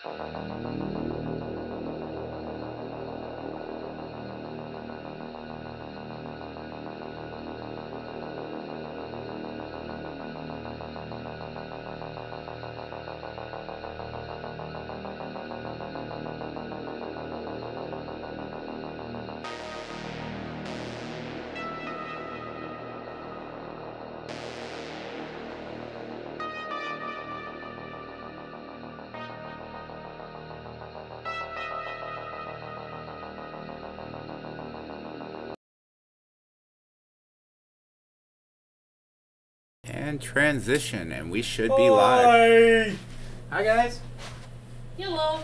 And transition, and we should be live. Hi guys. Hello.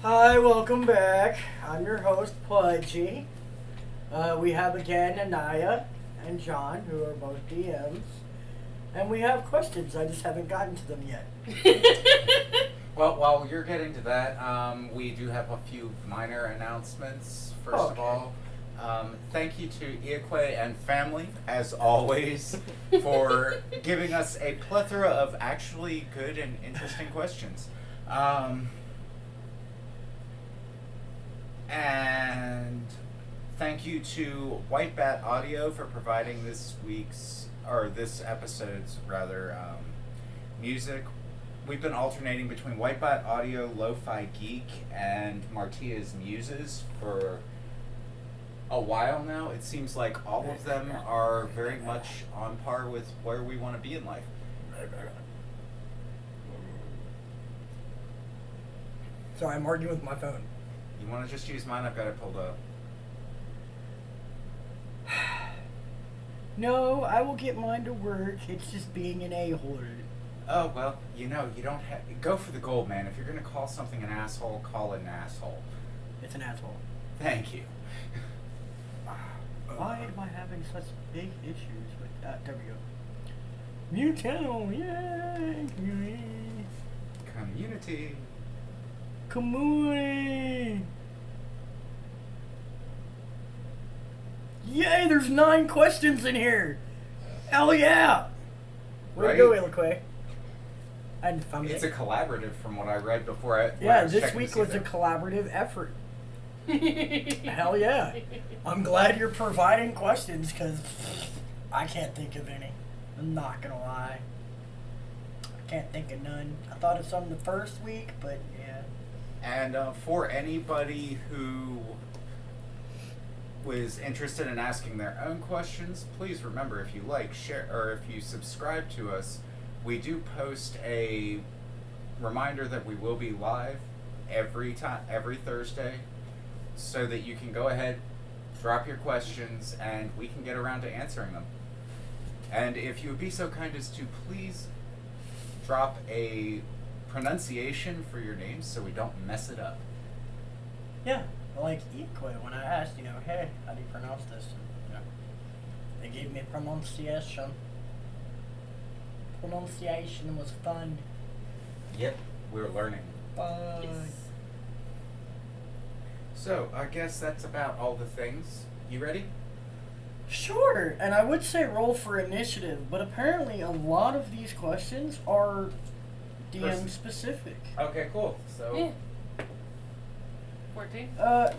Hi, welcome back. I'm your host, Pudgy. We have again Inaya and John, who are both DMs. And we have questions. I just haven't gotten to them yet. Well, while you're getting to that, we do have a few minor announcements. First of all, thank you to Iakwe and family, as always, for giving us a plethora of actually good and interesting questions. And thank you to White Bat Audio for providing this episode's music. We've been alternating between White Bat Audio, Lo-Fi Geek, and Martia's Muses for a while now. It seems like all of them are very much on par with where we want to be in life. Sorry, I'm arguing with my phone. You want to just use mine? I've got it pulled up. No, I will get mine to work. It's just being an a-hole. Oh, well, you don't have... Go for the gold, man. If you're going to call something an asshole, call it an asshole. It's an asshole. Thank you. Why am I having such big issues with that? There we go. New channel, yay! Community. Community! Yay, there's 9 questions in here! Hell yeah! Way to go, Iakwe. It's a collaborative from what I read before I this week was a collaborative effort. Hell yeah. I'm glad you're providing questions, because I can't think of any. I'm not gonna lie. I can't think of none. I thought of some the first week, but yeah. And for anybody who was interested in asking their own questions, please remember, if you like, share, or if you subscribe to us, we do post a reminder that we will be live every Thursday, so that you can go ahead, drop your questions, and we can get around to answering them. And if you would be so kind as to please drop a pronunciation for your names so we don't mess it up. Yeah, like Iakwe, when I asked, hey, how do you pronounce this? They gave me pronunciation. Pronunciation was fun. Yep, we were learning. Bye. Yes. So, I guess that's about all the things. You ready? Sure, and I would say roll for initiative, but apparently a lot of these questions are DM specific. Okay, cool. So, Yeah. 14.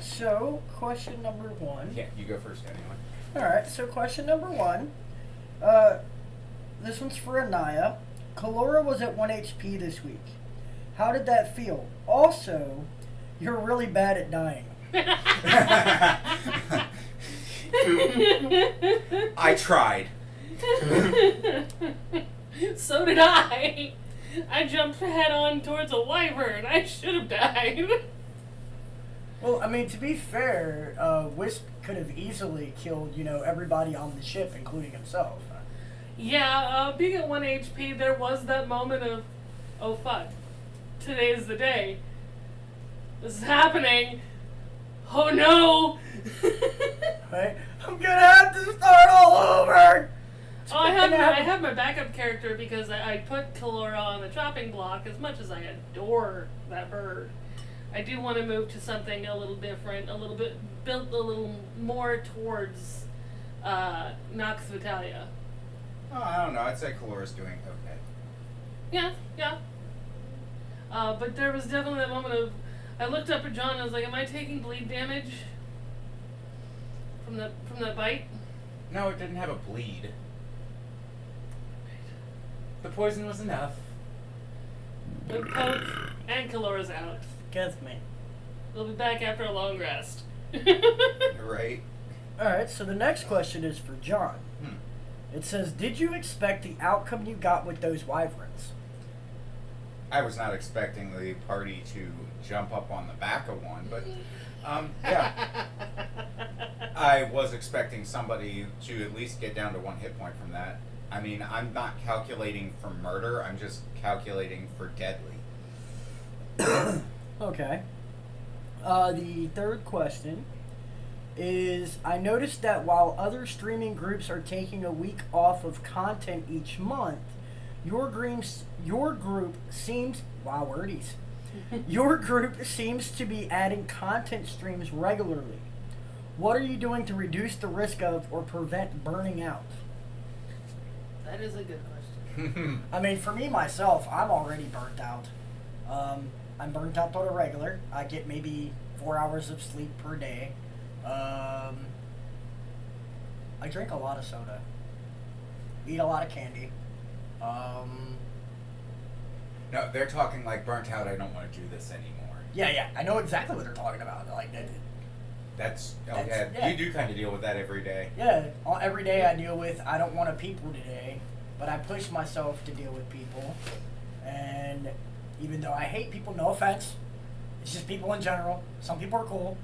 So question number 1. Yeah, you go first anyway. Alright, so question number 1. This one's for Inaya. Kalora was at 1 HP this week. How did that feel? Also, you're really bad at dying. I tried. So did I. I jumped head on towards a wyvern. I should have died. Well, I mean, to be fair, Wisp could have easily killed, everybody on the ship, including himself. Yeah, being at 1 HP, there was that moment of, oh fuck, today's the day. This is happening. Oh no! Right? I'm gonna have to start all over! I have my backup character because I put Kalora on the chopping block. As much as I adore that bird, I do want to move to something a little different, a little bit built a little more towards Nox Vitalia. Oh, I don't know. I'd say Kalora's doing okay. Yeah. But there was definitely that moment of, I looked up at John and I was like, am I taking bleed damage from that bite? No, it didn't have a bleed. The poison was enough. The poke and Kalora's out. Gets me. We'll be back after a long rest. Right? Alright, so the next question is for John. Hmm. It says, did you expect the outcome you got with those wyverns? I was not expecting the party to jump up on the back of one, but yeah. I was expecting somebody to at least get down to 1 hit point from that. I mean, I'm not calculating for murder, I'm just calculating for deadly. Okay. The third question is, I noticed that while other streaming groups are taking a week off of content each month, your group seems, wow, wordies. Your group seems to be adding content streams regularly. What are you doing to reduce the risk of or prevent burning out? That is a good question. I mean, for me, myself, I'm already burnt out. I'm burnt out on a regular. I get maybe 4 hours of sleep per day. I drink a lot of soda. Eat a lot of candy. No, they're talking like burnt out, I don't want to do this anymore. Yeah, I know exactly what they're talking about. Like that. That's Yeah. you do kind of deal with that every day. Yeah, every day I deal with, I don't want to people today, but I push myself to deal with people. And even though I hate people, no offense, it's just people in general. Some people are cool.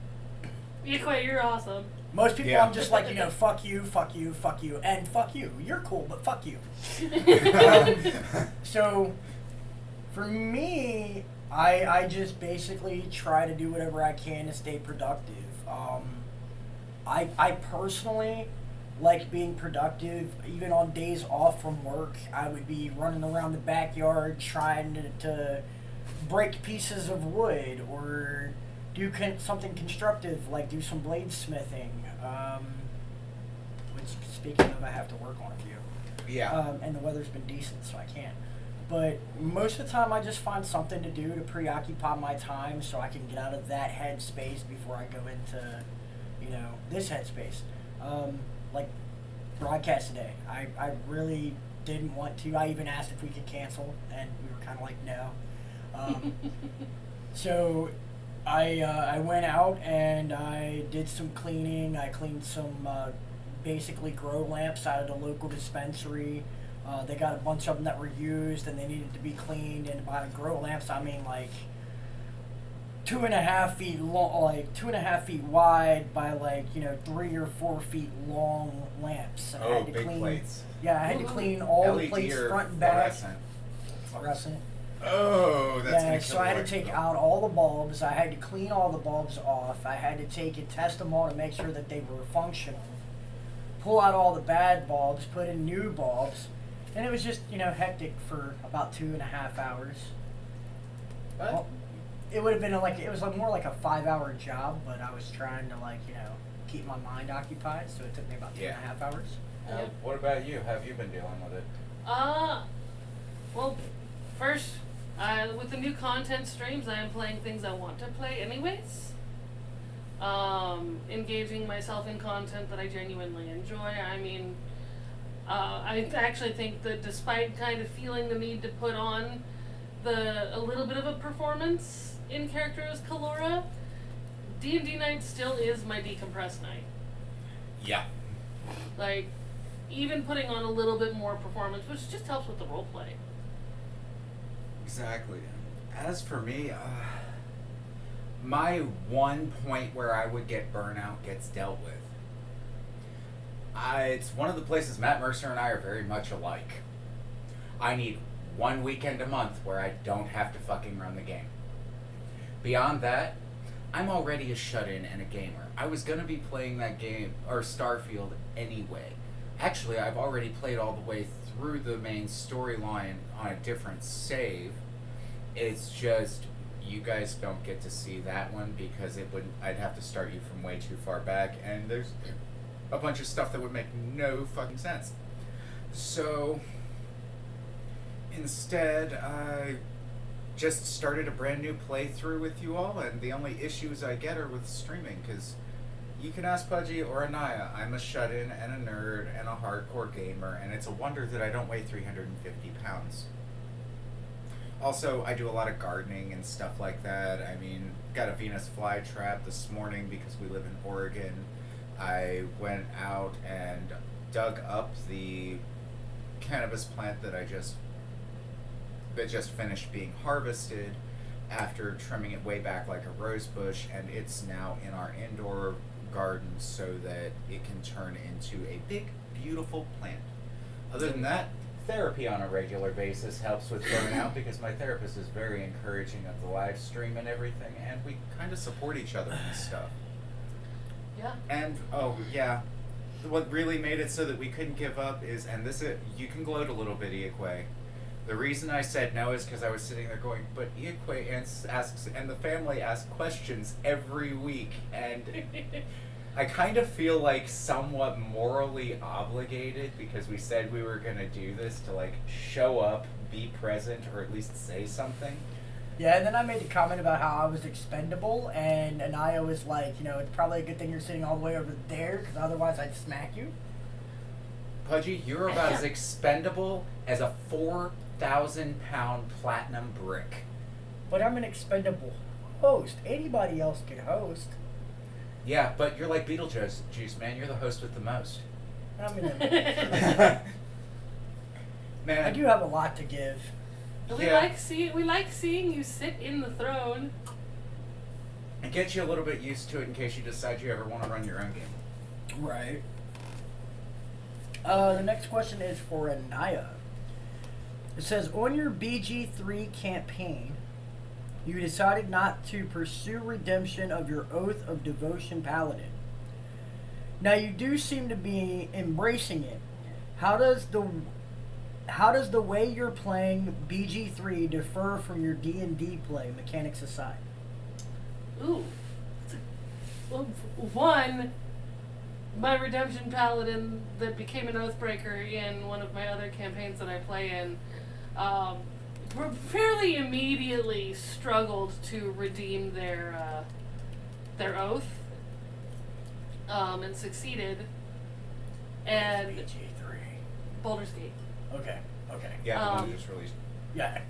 Quay, you're awesome. Most people, Yeah. I'm just like, fuck you, fuck you, fuck you, and fuck you. You're cool, but fuck you. So, for me, I just basically try to do whatever I can to stay productive. I personally like being productive. Even on days off from work, I would be running around the backyard trying to break pieces of wood or do something constructive, like do some bladesmithing. Which, speaking of, I have to work on a few. Yeah. And the weather's been decent, so I can't. But most of the time, I just find something to do to preoccupy my time so I can get out of that headspace before I go into, this headspace. Like broadcast today. I really didn't want to. I even asked if we could cancel, and we were kind of like, no. So I went out and I did some cleaning. I cleaned some basically grow lamps out of the local dispensary. They got a bunch of them that were used and they needed to be cleaned. And by grow lamps, I mean like 2.5 feet long, like 2.5 feet wide by 3 or 4 feet long lamps. And I had to big clean, plates. Yeah, I had to clean all LED the plates or front and back. fluorescent? Oh, that's gonna so kill I had to the take electrical. out all the bulbs. I had to clean all the bulbs off. I had to take and test them all to make sure that they were functional. Pull out all the bad bulbs, put in new bulbs, and it was just hectic for about 2.5 hours. What? Well, it would have been it was more like a 5-hour job, but I was trying to keep my mind occupied, so it took me about 2.5 hours. Yep. What about you? How have you been dealing with it? Well, first, with the new content streams, I am playing things I want to play anyways. Engaging myself in content that I genuinely enjoy. I mean, I actually think that despite kind of feeling the need to put on a little bit of a performance in character as Kalora, D&D night still is my decompress night. Yeah. Like, even putting on a little bit more performance, which just helps with the role play. Exactly. As for me, my one point where I would get burnout gets dealt with. It's one of the places Matt Mercer and I are very much alike. I need one weekend a month where I don't have to fucking run the game. Beyond that, I'm already a shut-in and a gamer. I was gonna be playing that game, or Starfield, anyway. Actually, I've already played all the way through the main storyline on a different save. It's just, you guys don't get to see that one because I'd have to start you from way too far back, and there's a bunch of stuff that would make no fucking sense. So, instead, I just started a brand new playthrough with you all, and the only issues I get are with streaming, because you can ask Pudgy or Inaya. I'm a shut-in and a nerd and a hardcore gamer, and it's a wonder that I don't weigh 350 pounds. Also, I do a lot of gardening and stuff like that. I mean, got a Venus flytrap this morning because we live in Oregon. I went out and dug up the cannabis plant that just finished being harvested after trimming it way back like a rose bush, and it's now in our indoor garden so that it can turn into a big, beautiful plant. Other than that, therapy on a regular basis helps with burnout because my therapist is very encouraging of the live stream and everything, and we kind of support each other in stuff. Yeah. And, oh, yeah, what really made it so that we couldn't give up is, and this is, you can gloat a little bit, Iakwe. The reason I said no is because I was sitting there going, but Iakwe asks, and the family asks questions every week, and I kind of feel like somewhat morally obligated because we said we were going to do this to, like, show up, be present, or at least say something. Yeah, and then I made a comment about how I was expendable, and Anaya was like, it's probably a good thing you're sitting all the way over there, because otherwise I'd smack you. Pudgy, you're about as expendable as a 4,000-pound platinum brick. But I'm an expendable host. Anybody else can host. Yeah, but you're like Beetlejuice, man. You're the host with the most. I mean, Man, I do have a lot to give. We like seeing you sit in the throne. It gets you a little bit used to it in case you decide you ever want to run your own game. Right. The next question is for Anaya. It says, on your BG3 campaign, you decided not to pursue redemption of your Oath of Devotion Paladin. Now you do seem to be embracing it. How does the way you're playing BG3 differ from your D&D play, mechanics aside? Ooh. Well, one, my Redemption Paladin that became an Oathbreaker in one of my other campaigns that I play in, fairly immediately struggled to redeem their oath, and succeeded. And BG3. Baldur's Gate. Okay. Yeah, the one just released. Yeah.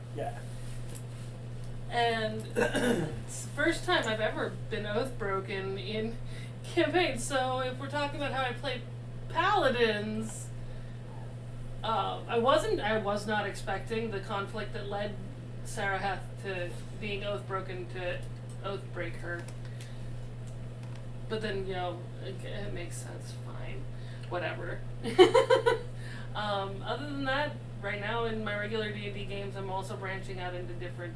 And it's the first time I've ever been oath broken in campaigns. So if we're talking about how I play paladins, I was not expecting the conflict that led Saraheth to being oath broken to oath break her. But then, it makes sense, fine. Whatever. Other than that, right now in my regular D&D games, I'm also branching out into different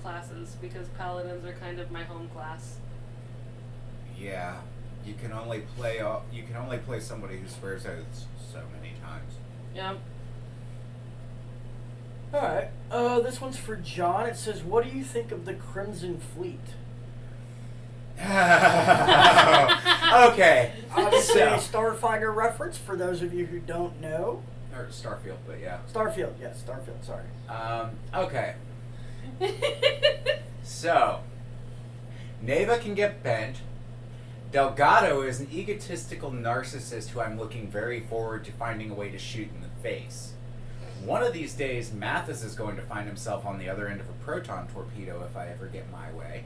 classes because paladins are kind of my home class. Yeah, you can only play somebody who swears oaths so many times. Yep. Alright, this one's for John. It says, what do you think of the Crimson Fleet? Okay. Obviously a Starfighter reference for those of you who don't know. Or Starfield, but yeah. Starfield, yes, Starfield, sorry. Okay. So, Neva can get bent. Delgado is an egotistical narcissist who I'm looking very forward to finding a way to shoot in the face. One of these days, Mathis is going to find himself on the other end of a proton torpedo if I ever get my way.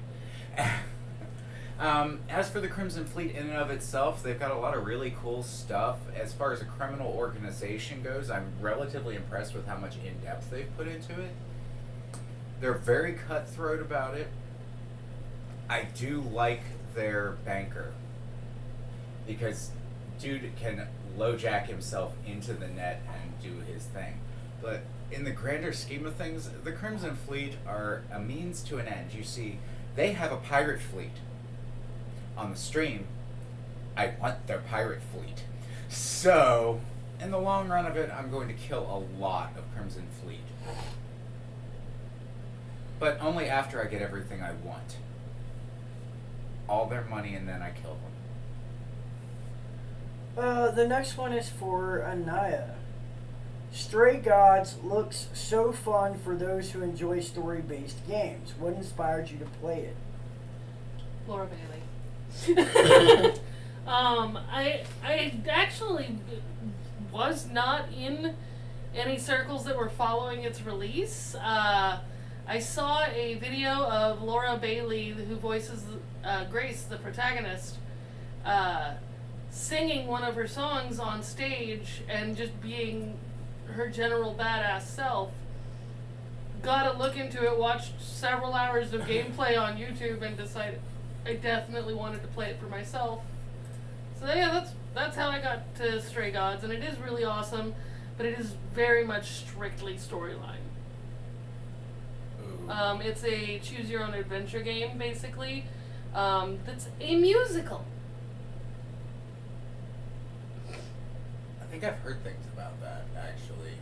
As for the Crimson Fleet in and of itself, they've got a lot of really cool stuff. As far as a criminal organization goes, I'm relatively impressed with how much in-depth they've put into it. They're very cutthroat about it. I do like their banker, because dude can LoJack himself into the net and do his thing. But in the grander scheme of things, the Crimson Fleet are a means to an end. You see, they have a pirate fleet. On the stream, I want their pirate fleet. So, in the long run of it, I'm going to kill a lot of Crimson Fleet. But only after I get everything I want. All their money, and then I kill them. The next one is for Anaya. Stray Gods looks so fun for those who enjoy story-based games. What inspired you to play it? Laura Bailey. I actually was not in any circles that were following its release. I saw a video of Laura Bailey, who voices Grace, the protagonist, singing one of her songs on stage and just being her general badass self. Got a look into it, watched several hours of gameplay on YouTube, and decided I definitely wanted to play it for myself. So yeah, that's how I got to Stray Gods, and it is really awesome, but it is very much strictly storyline. It's a choose your own adventure game, basically. That's a musical. I think I've heard things about that, actually.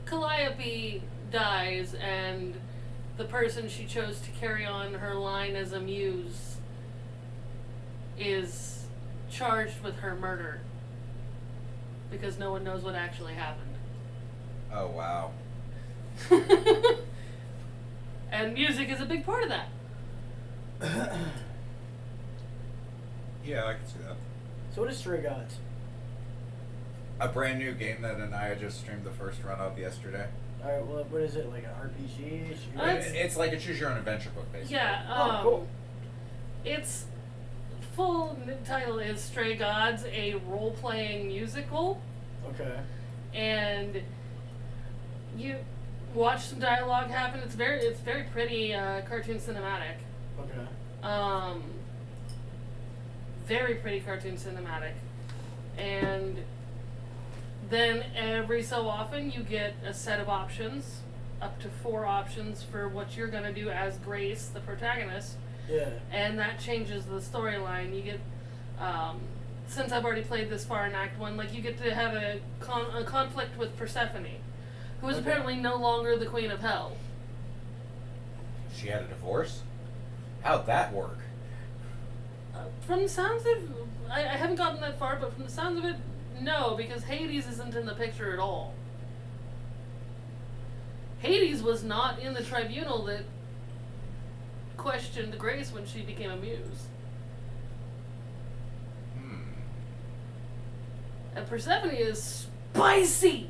Calliope dies, and the person she chose to carry on her line as a muse is charged with her murder because no one knows what actually happened. Oh, wow. And music is a big part of that. Yeah, I can see that. So what is Stray Gods? A brand new game that Inaya just streamed the first run of yesterday. Alright, well, what is it, like an RPG? It's like a choose your own adventure book, basically. Yeah. Oh, cool. Its full title is Stray Gods, a role-playing musical. Okay. And you watch some dialogue happen. It's very pretty, cartoon cinematic. Okay. Very pretty cartoon cinematic. And then every so often you get a set of options, up to 4 options for what you're going to do as Grace, the protagonist. Yeah. And that changes the storyline. You get, since I've already played this far in Act 1, like you get to have a conflict with Persephone, who is apparently no longer the Queen of Hell. She had a divorce? How'd that work? From the sounds of, I haven't gotten that far, but from the sounds of it, no, because Hades isn't in the picture at all. Hades was not in the tribunal that questioned Grace when she became a muse. And Persephone is spicy!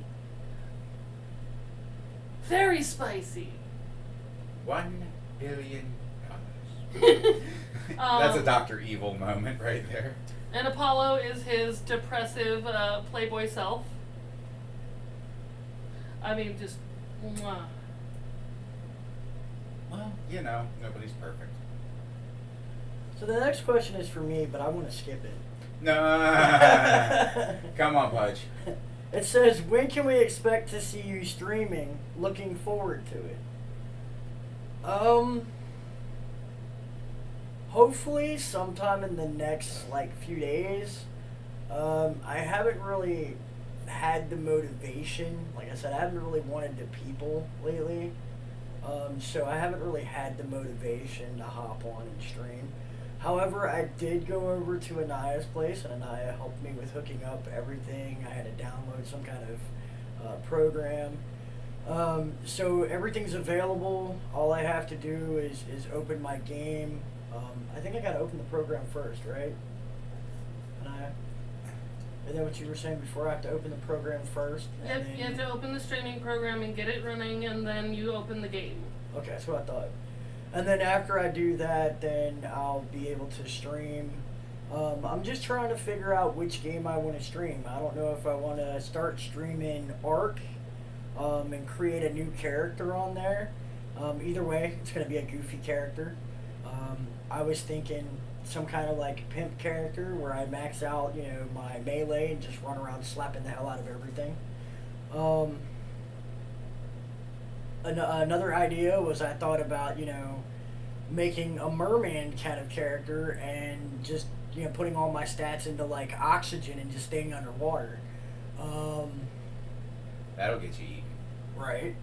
Very spicy. $1 billion. That's a Dr. Evil moment right there. And Apollo is his depressive playboy self. I mean, just mwah. Well, you know, nobody's perfect. So the next question is for me, but I want to skip it. No. Come on, Pudge. It says, when can we expect to see you streaming? Looking forward to it. Hopefully sometime in the next few days. I haven't really had the motivation. Like I said, I haven't really wanted to people lately. So I haven't really had the motivation to hop on and stream. However, I did go over to Anaya's place, and Anaya helped me with hooking up everything. I had to download some kind of program. So everything's available. All I have to do is open my game. I think I got to open the program first, right? Anaya? Is that what you were saying before? I have to open the program first? Yep, you have to open the streaming program and get it running, and then you open the game. Okay, that's what I thought. And then after I do that, then I'll be able to stream. I'm just trying to figure out which game I want to stream. I don't know if I want to start streaming Ark and create a new character on there. Either way, it's going to be a goofy character. I was thinking some kind of pimp character where I max out, my melee and just run around slapping the hell out of everything. Another idea was I thought about, making a merman kind of character and just, putting all my stats into oxygen and just staying underwater. That'll get you eaten. Right.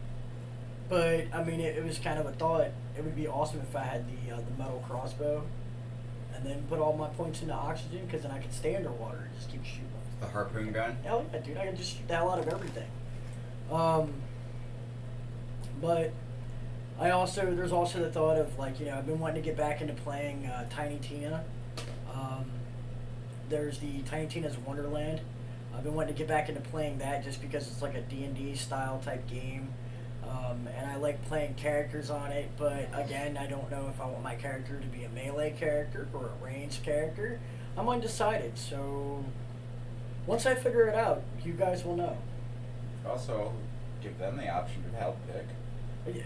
But I mean, it was kind of a thought. It would be awesome if I had the metal crossbow, and then put all my points into oxygen because then I can stay underwater and just keep shooting. The harpoon gun? Hell yeah, dude! I can just shoot the hell out of everything. But there's also the thought of like, you know, I've been wanting to get back into playing Tiny Tina. There's the Tiny Tina's Wonderland. I've been wanting to get back into playing that just because it's like a D&D style type game. And I like playing characters on it, but again, I don't know if I want my character to be a melee character or a ranged character. I'm undecided, so once I figure it out, you guys will know. Also, give them the option to help pick.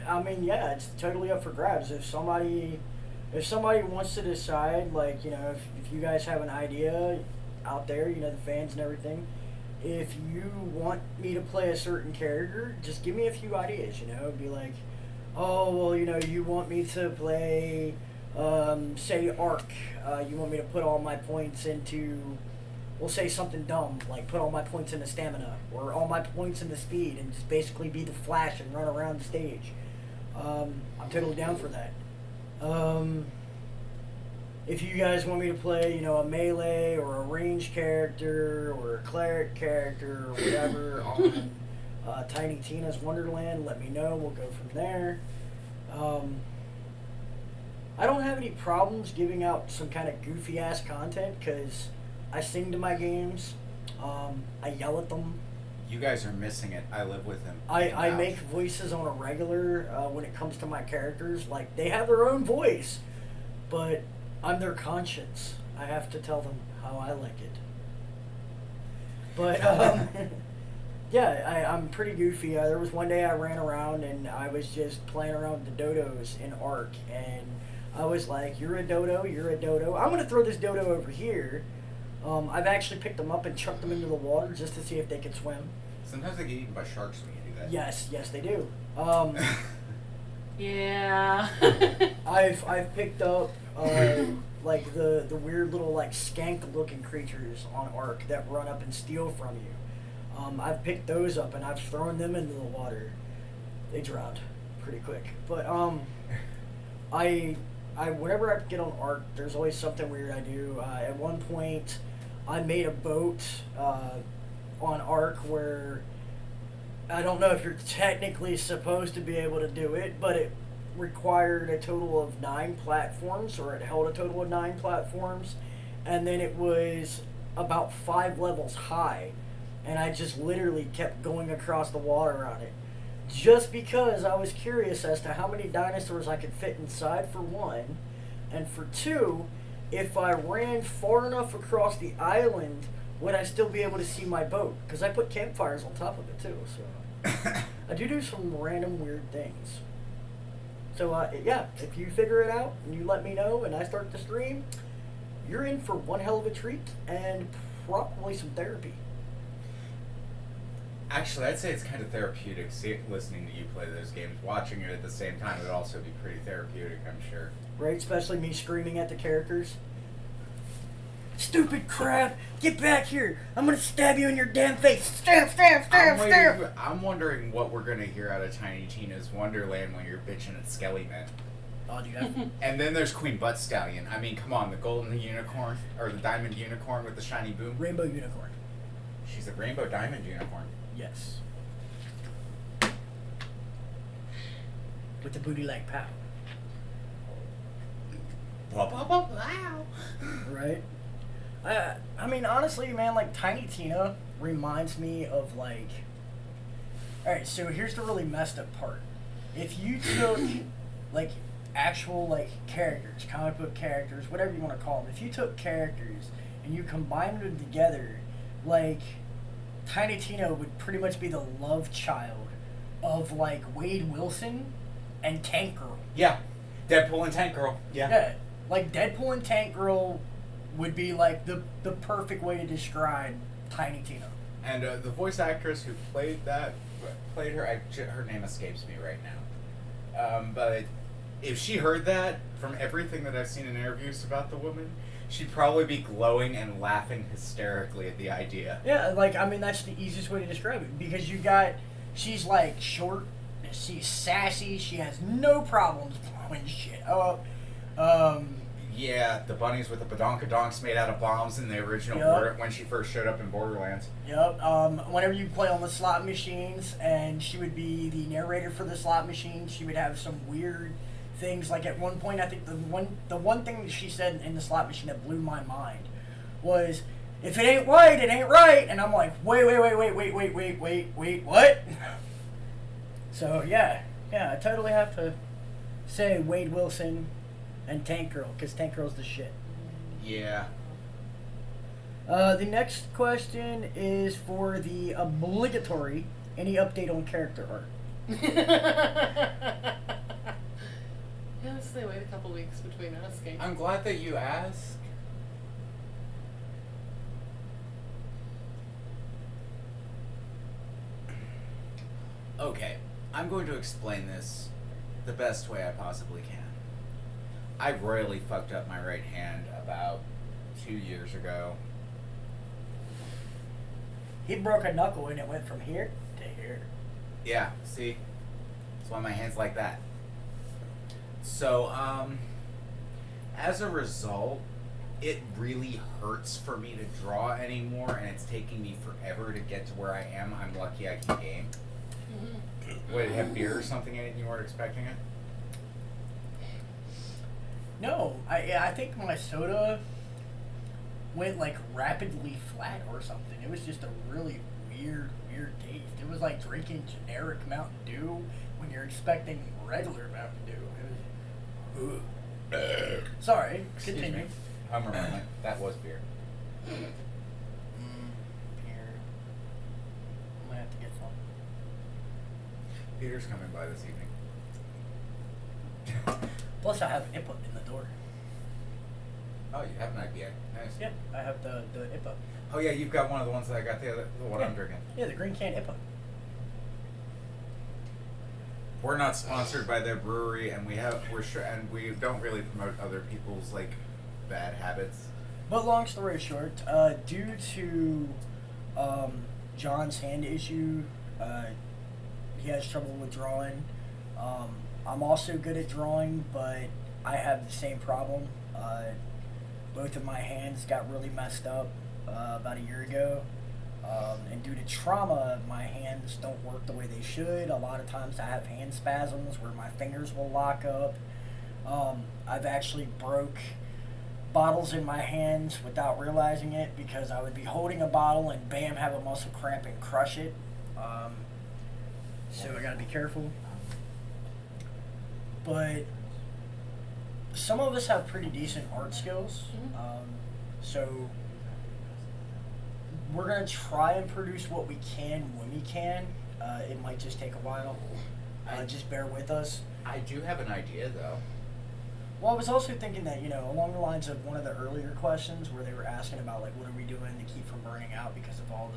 I mean, yeah, it's totally up for grabs. If somebody wants to decide, like, you know, if you guys have an idea out there, you know, the fans and everything, if you want me to play a certain character, just give me a few ideas, you know, be like, oh, well, you know, you want me to play, say, Arc, you want me to put all my points into, we'll say something dumb, like put all my points into stamina, or all my points into speed, and just basically be the Flash and run around the stage. I'm totally down for that. If you guys want me to play, you know, a melee or a ranged character or a cleric character or whatever on Tiny Tina's Wonderland, let me know. We'll go from there. I don't have any problems giving out some kind of goofy ass content because I sing to my games. I yell at them. You guys are missing it. I live with him. I make voices on a regular when it comes to my characters. Like, they have their own voice, but I'm their conscience. I have to tell them how I like it. But, yeah, I'm pretty goofy. There was one day I ran around and I was just playing around with the dodos in Ark, and I was like, you're a dodo, you're a dodo. I'm going to throw this dodo over here. I've actually picked them up and chucked them into the water just to see if they could swim. Sometimes they get eaten by sharks when you do that. Yes, they do. Yeah. I've picked up like the weird little like skank looking creatures on Ark that run up and steal from you. I've picked those up and I've thrown them into the water. They drowned pretty quick. But I whenever I get on Ark, there's always something weird I do. At one point, I made a boat on Ark where I don't know if you're technically supposed to be able to do it, but it required a total of 9 platforms, or it held a total of 9 platforms, and then it was about 5 levels high, and I just literally kept going across the water on it. Just because I was curious as to how many dinosaurs I could fit inside, for one, and for two, if I ran far enough across the island, would I still be able to see my boat? Because I put campfires on top of it too, so I do some random weird things. So yeah, if you figure it out and you let me know and I start the stream, you're in for one hell of a treat and probably some therapy. Actually, I'd say it's kind of therapeutic listening to you play those games. Watching it at the same time would also be pretty therapeutic, I'm sure. Right, especially me screaming at the characters. Stupid crap! Get back here! I'm gonna stab you in your damn face! Stab! I'm wondering what we're gonna hear out of Tiny Tina's Wonderland when you're bitching at Skellyman. Oh, dude. And then there's Queen Butt Stallion. I mean, come on, the golden unicorn, or the diamond unicorn with the shiny boom. Rainbow unicorn. She's a rainbow diamond unicorn. Yes. With the booty like pow. Blah, blah, blah, blah. Right? I mean, honestly, man, like, Tiny Tina reminds me of, like... Alright, so here's the really messed up part. If you took, like, actual, like, characters, comic book characters, whatever you want to call them, if you took characters and you combined them together, like, Tiny Tina would pretty much be the love child of, like, Wade Wilson and Tank Girl. Yeah. Deadpool and Tank Girl. Yeah. Like, Deadpool and Tank Girl would be, like, the perfect way to describe Tiny Tina. And the voice actress who played her, her name escapes me right now. But if she heard that, from everything that I've seen in interviews about the woman, she'd probably be glowing and laughing hysterically at the idea. Yeah, like, I mean, that's the easiest way to describe it. Because she's, like, short, she's sassy, she has no problems blowing shit up. Yeah, the bunnies with the badonkadonks made out of bombs in the original Yup. when she first showed up in Borderlands. Yep. Whenever you play on the slot machines, and she would be the narrator for the slot machine, she would have some weird things. Like at one point, I think the one thing that she said in the slot machine that blew my mind was, "If it ain't white, it ain't right." And I'm like, wait, what? So yeah, I totally have to say Wade Wilson and Tank Girl, because Tank Girl's the shit. Yeah. The next question is for the obligatory, any update on character art? Yes, they wait a couple weeks between asking. I'm glad that you asked. Okay, I'm going to explain this the best way I possibly can. I royally fucked up my right hand about 2 years ago. He broke a knuckle and it went from here to here. Yeah, see? That's why my hand's like that. So, as a result, it really hurts for me to draw anymore, and it's taking me forever to get to where I am. I'm lucky I can game. Mm-hmm. Would it have beer or something in it and you weren't expecting it? No, I think my soda went like rapidly flat or something. It was just a really weird taste. It was like drinking generic Mountain Dew when you're expecting regular Mountain Dew. It was. Sorry, Excuse continue. me. Homer moment. That was beer. Here. I'm gonna have to get some. Peter's coming by this evening. Plus, I have IPA in the door. Oh, you have an IPA. Nice. Yep, I have the IPA. Oh yeah, you've got one of the ones that I got the one I'm drinking. Yeah, the green can IPA. We're not sponsored by their brewery, and we don't really promote other people's like bad habits. But long story short, due to John's hand issue, he has trouble with drawing. I'm also good at drawing, but I have the same problem. Both of my hands got really messed up about a year ago. And due to trauma, my hands don't work the way they should. A lot of times I have hand spasms where my fingers will lock up. I've actually broke bottles in my hands without realizing it, because I would be holding a bottle and bam, have a muscle cramp and crush it. So I gotta be careful. But some of us have pretty decent art skills. So we're gonna try and produce what we can when we can. It might just take a while. Just bear with us. I do have an idea though. Well, I was also thinking that, along the lines of one of the earlier questions where they were asking about like what are we doing to keep from burning out because of all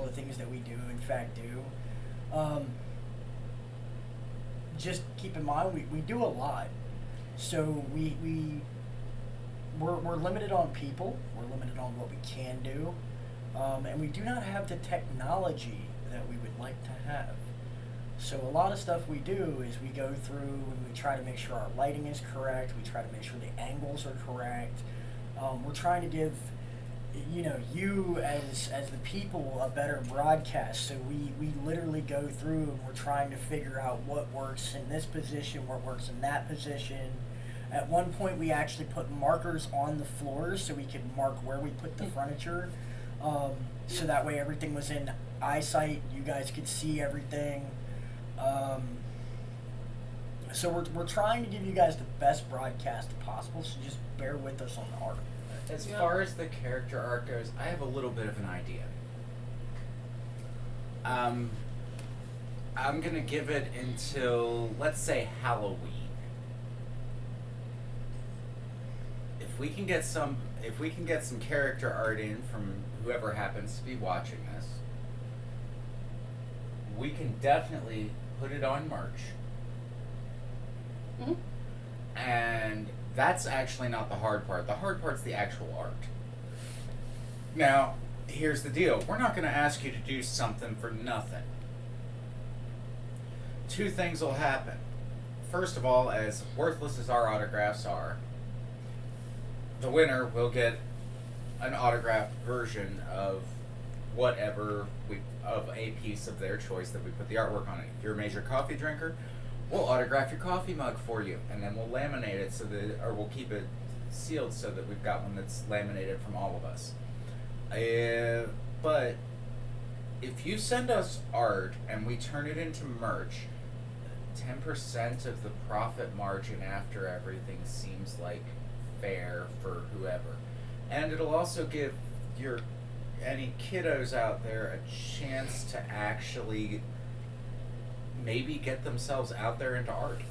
the things that we do in fact do. Just keep in mind we do a lot. So we're limited on people. We're limited on what we can do. And we do not have the technology that we would like to have. So a lot of stuff we do is we go through and we try to make sure our lighting is correct. We try to make sure the angles are correct. We're trying to give, you as the people a better broadcast. So we literally go through and we're trying to figure out what works in this position, what works in that position. At one point, we actually put markers on the floors so we could mark where we put the furniture. So that way everything was in eyesight. You guys could see everything. So we're trying to give you guys the best broadcast possible, so just bear with us on the art. As far as the character art goes, I have a little bit of an idea. I'm gonna give it until, let's say, Halloween. If we can get some character art in from whoever happens to be watching this, we can definitely put it on merch. Mm-hmm. And that's actually not the hard part. The hard part's the actual art. Now, here's the deal. We're not going to ask you to do something for nothing. Two things will happen. First of all, as worthless as our autographs are, the winner will get an autographed version of whatever of a piece of their choice that we put the artwork on it. If you're a major coffee drinker, we'll autograph your coffee mug for you, and then we'll laminate it or we'll keep it sealed so that we've got one that's laminated from all of us. But if you send us art and we turn it into merch, 10% of the profit margin after everything seems like fair for whoever. And it'll also give any kiddos out there a chance to actually maybe get themselves out there into art.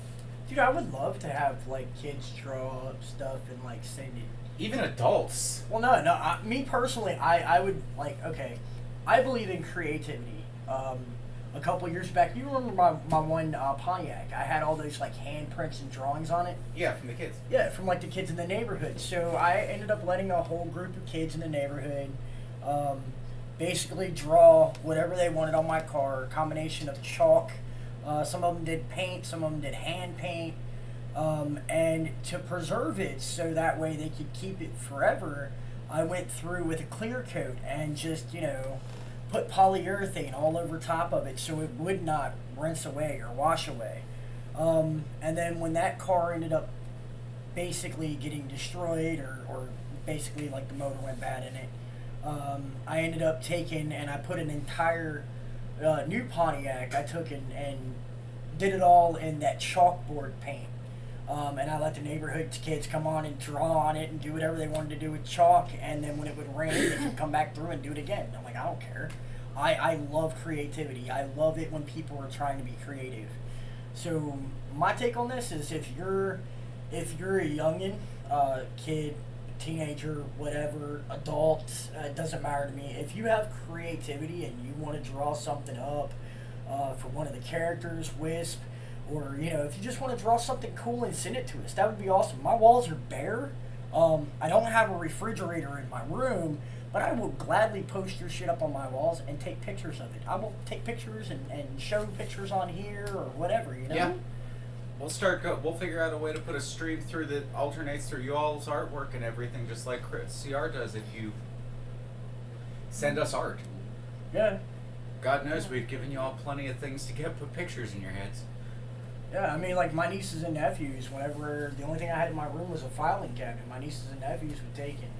Dude, I would love to have like kids draw up stuff and like send it. Even adults. Well, no. Me personally, I would like. Okay, I believe in creativity. A couple years back, you remember my one Pontiac? I had all those like handprints and drawings on it. Yeah, from the kids. Yeah, from like the kids in the neighborhood. So I ended up letting a whole group of kids in the neighborhood basically draw whatever they wanted on my car. A combination of chalk. Some of them did paint. Some of them did hand paint. And to preserve it so that way they could keep it forever, I went through with a clear coat and just, put polyurethane all over top of it so it would not rinse away or wash away. And then when that car ended up basically getting destroyed or basically like the motor went bad in it, I ended up taking and I put an entire new Pontiac. I took and did it all in that chalkboard paint. And I let the neighborhood kids come on and draw on it and do whatever they wanted to do with chalk. And then when it would rain, they could come back through and do it again. I'm like, I don't care. I love creativity. I love it when people are trying to be creative. So my take on this is if you're a youngin, kid, teenager, whatever, adult, it doesn't matter to me. If you have creativity and you want to draw something up for one of the characters, Wisp, or if you just want to draw something cool and send it to us, that would be awesome. My walls are bare. I don't have a refrigerator in my room, but I will gladly post your shit up on my walls and take pictures of it. I will take pictures and show pictures on here or whatever, Yeah. We'll figure out a way to put a stream through that alternates through you all's artwork and everything, just like CR does if you send us art. Yeah. God knows we've given you all plenty of things to put pictures in your heads. Yeah, I mean, like my nieces and nephews, whenever the only thing I had in my room was a filing cabinet, my nieces and nephews would take and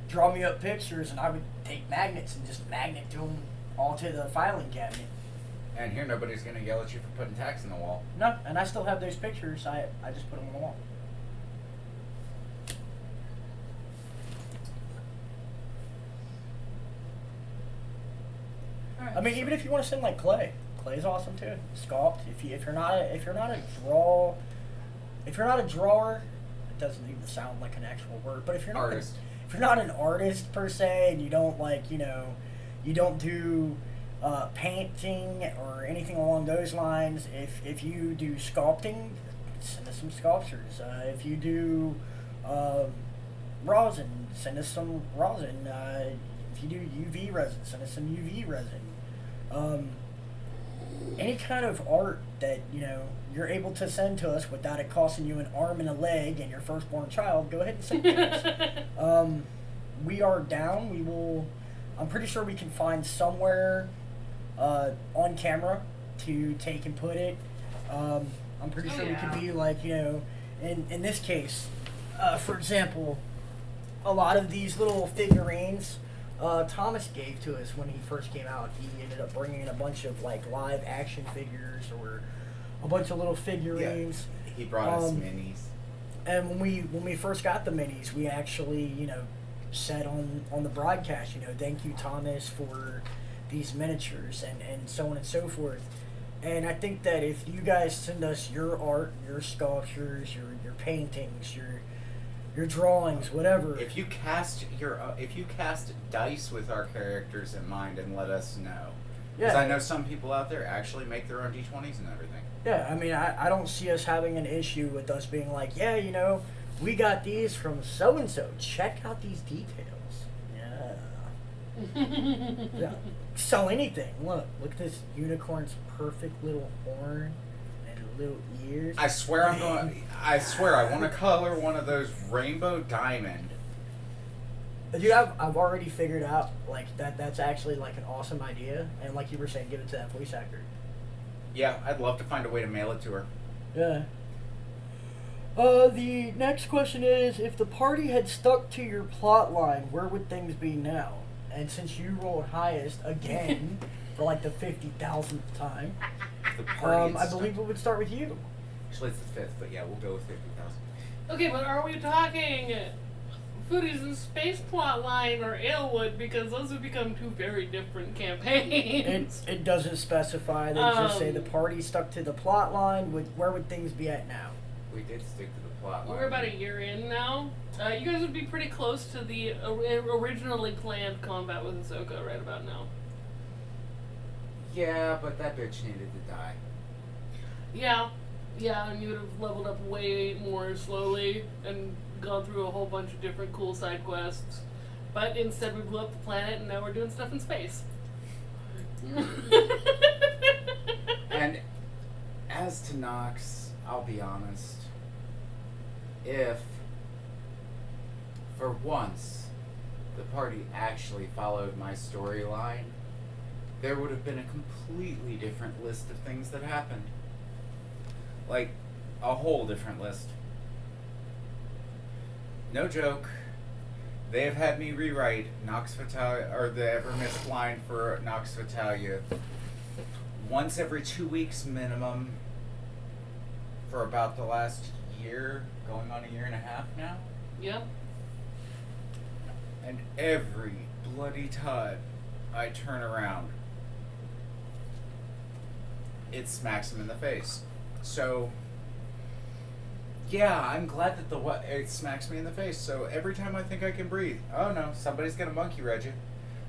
draw me up pictures, and I would take magnets and just magnet to them all to the filing cabinet. And here nobody's going to yell at you for putting tacks in the wall. No, and I still have those pictures. I just put them on the wall. Alright, I mean, even if you want to send like clay, clay's awesome too. Sculpt. If you're not a drawer, it doesn't even sound like an actual word. But if you're not an artist per se, and you don't you don't do painting or anything along those lines. If you do sculpting, send us some sculptures. If you do rosin, send us some rosin. If you do UV resin, send us some UV resin. Any kind of art that you're able to send to us without it costing you an arm and a leg and your firstborn child, go ahead and send it to us. We are down. We will. I'm pretty sure we can find somewhere on camera to take and put it. I'm pretty sure we could be like, in this case, for example, a lot of these little figurines Thomas gave to us when he first came out. He ended up bringing in a bunch of like live action figures or a bunch of little figurines. Yeah, he brought us minis. And when we first got the minis, we actually, said on the broadcast, thank you, Thomas, for these miniatures and so on and so forth. And I think that if you guys send us your art, your sculptures, your paintings, your drawings, whatever. If you cast dice with our characters in mind and let us know. Because I know some people out there actually make their own D20s and everything. Yeah, I mean, I don't see us having an issue with us being like, yeah, we got these from so-and-so. Check out these details. Yeah. Yeah. Sell anything. Look at this unicorn's perfect little horn. And little ears. I swear I want to color one of those rainbow diamond. Dude, I've already figured out like that's actually like an awesome idea, and like you were saying, give it to that voice actor. Yeah, I'd love to find a way to mail it to her. Yeah. The next question is, if the party had stuck to your plot line, where would things be now? And since you rolled highest again for like the 50,000th time, The party I believe it would start with you. Actually, it's the 5th, but yeah, we'll go with 50,000. Okay, but are we talking Foodies and Space plotline or Aylwood? Because those would become two very different campaigns. It doesn't specify. They just say the party stuck to the plot line. Where would things be at now? We did stick to the plot line. We're about a year in now. You guys would be pretty close to the originally planned combat with Ahsoka right about now. Yeah, but that bitch needed to die. Yeah, and you would have leveled up way more slowly and gone through a whole bunch of different cool side quests. But instead we blew up the planet and now we're doing stuff in space. And as to Nox, I'll be honest. If, for once, the party actually followed my storyline, there would have been a completely different list of things that happened. Like, a whole different list. No joke. They have had me rewrite Nox Vitalia, or the ever missed line for Nox Vitalia, once every 2 weeks minimum for about the last year, going on a year and a half now. Yep. And every bloody time I turn around, it smacks him in the face. So, yeah, I'm glad that it smacks me in the face. So every time I think I can breathe, oh no, somebody's gonna monkey reg it.